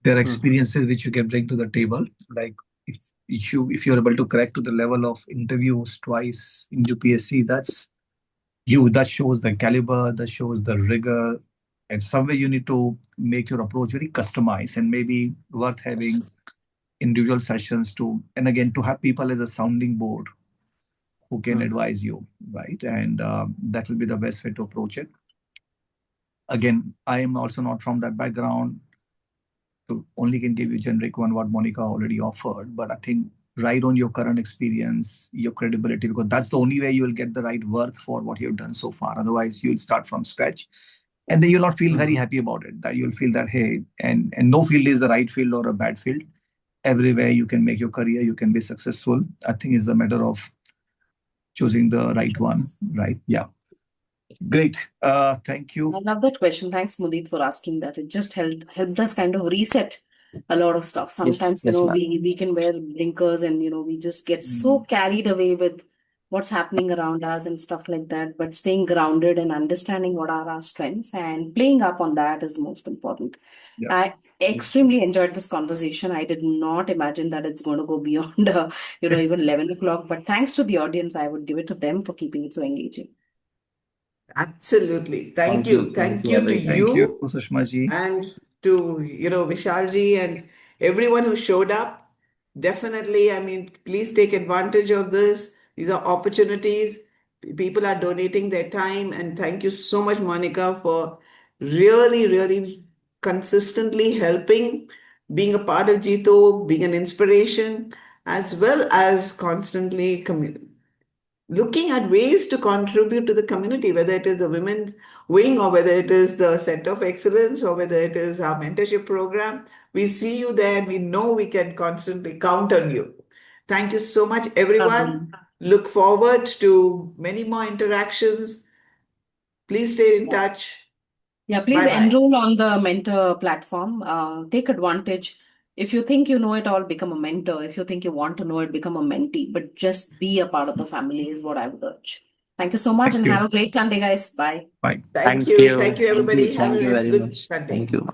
There are experiences which you can bring to the table. Like if if you're able to crack to the level of interviews twice in UPSC, that's you. That shows the caliber, that shows the rigor. And somewhere you need to make your approach very customized and maybe worth having individual sessions to, and again, to have people as a sounding board who can advise you, right? And that will be the best way to approach it. Again, I am also not from that background, so only can give you generic one what Monica already offered. But I think ride on your current experience, your credibility, because that's the only way you will get the right worth for what you've done so far. Otherwise, you'll start from scratch, and then you'll not feel very happy about it. That you'll feel that hey, and no field is the right field or a bad field. Everywhere you can make your career, you can be successful. I think it's a matter of choosing the right one, right? Yeah. Great. Thank you. I love that question. Thanks, Mudit, for asking that. It just helped us kind of reset a lot of stuff. Sometimes, yes, ma'am. we can wear blinkers and, we just get so carried away with what's happening around us and stuff like that. But staying grounded and understanding what are our strengths and playing up on that is most important. Yeah. I extremely enjoyed this conversation. I did not imagine that it's going to go beyond, even 11 o'clock. But thanks to the audience, I would give it to them for keeping it so engaging. Absolutely. Thank you. Thank you to Thank you you, Sushma ji. and to, Vishalji and everyone who showed up. Definitely, I mean, please take advantage of this. These are opportunities. People are donating their time. And thank you so much, Monica, for really, really consistently helping, being a part of JITO, being an inspiration, as well as constantly looking at ways to contribute to the community, whether it is the women's wing or whether it is the Center of Excellence or whether it is our mentorship program. We see you there and we know we can constantly count on you. Thank you so much, everyone. Look forward to many more interactions. Please stay in touch. Yeah, please Bye-bye. enroll on the mentor platform. Take advantage. If you think you know it all, become a mentor. If you think you want to know it, become a mentee. But just be a part of the family is what I would urge. Thank you so much and have a great Sunday, guys. Bye. Bye. Thank you. Thank you, Thank you. everybody. Have Thank you a very good much. Sunday. Thank you.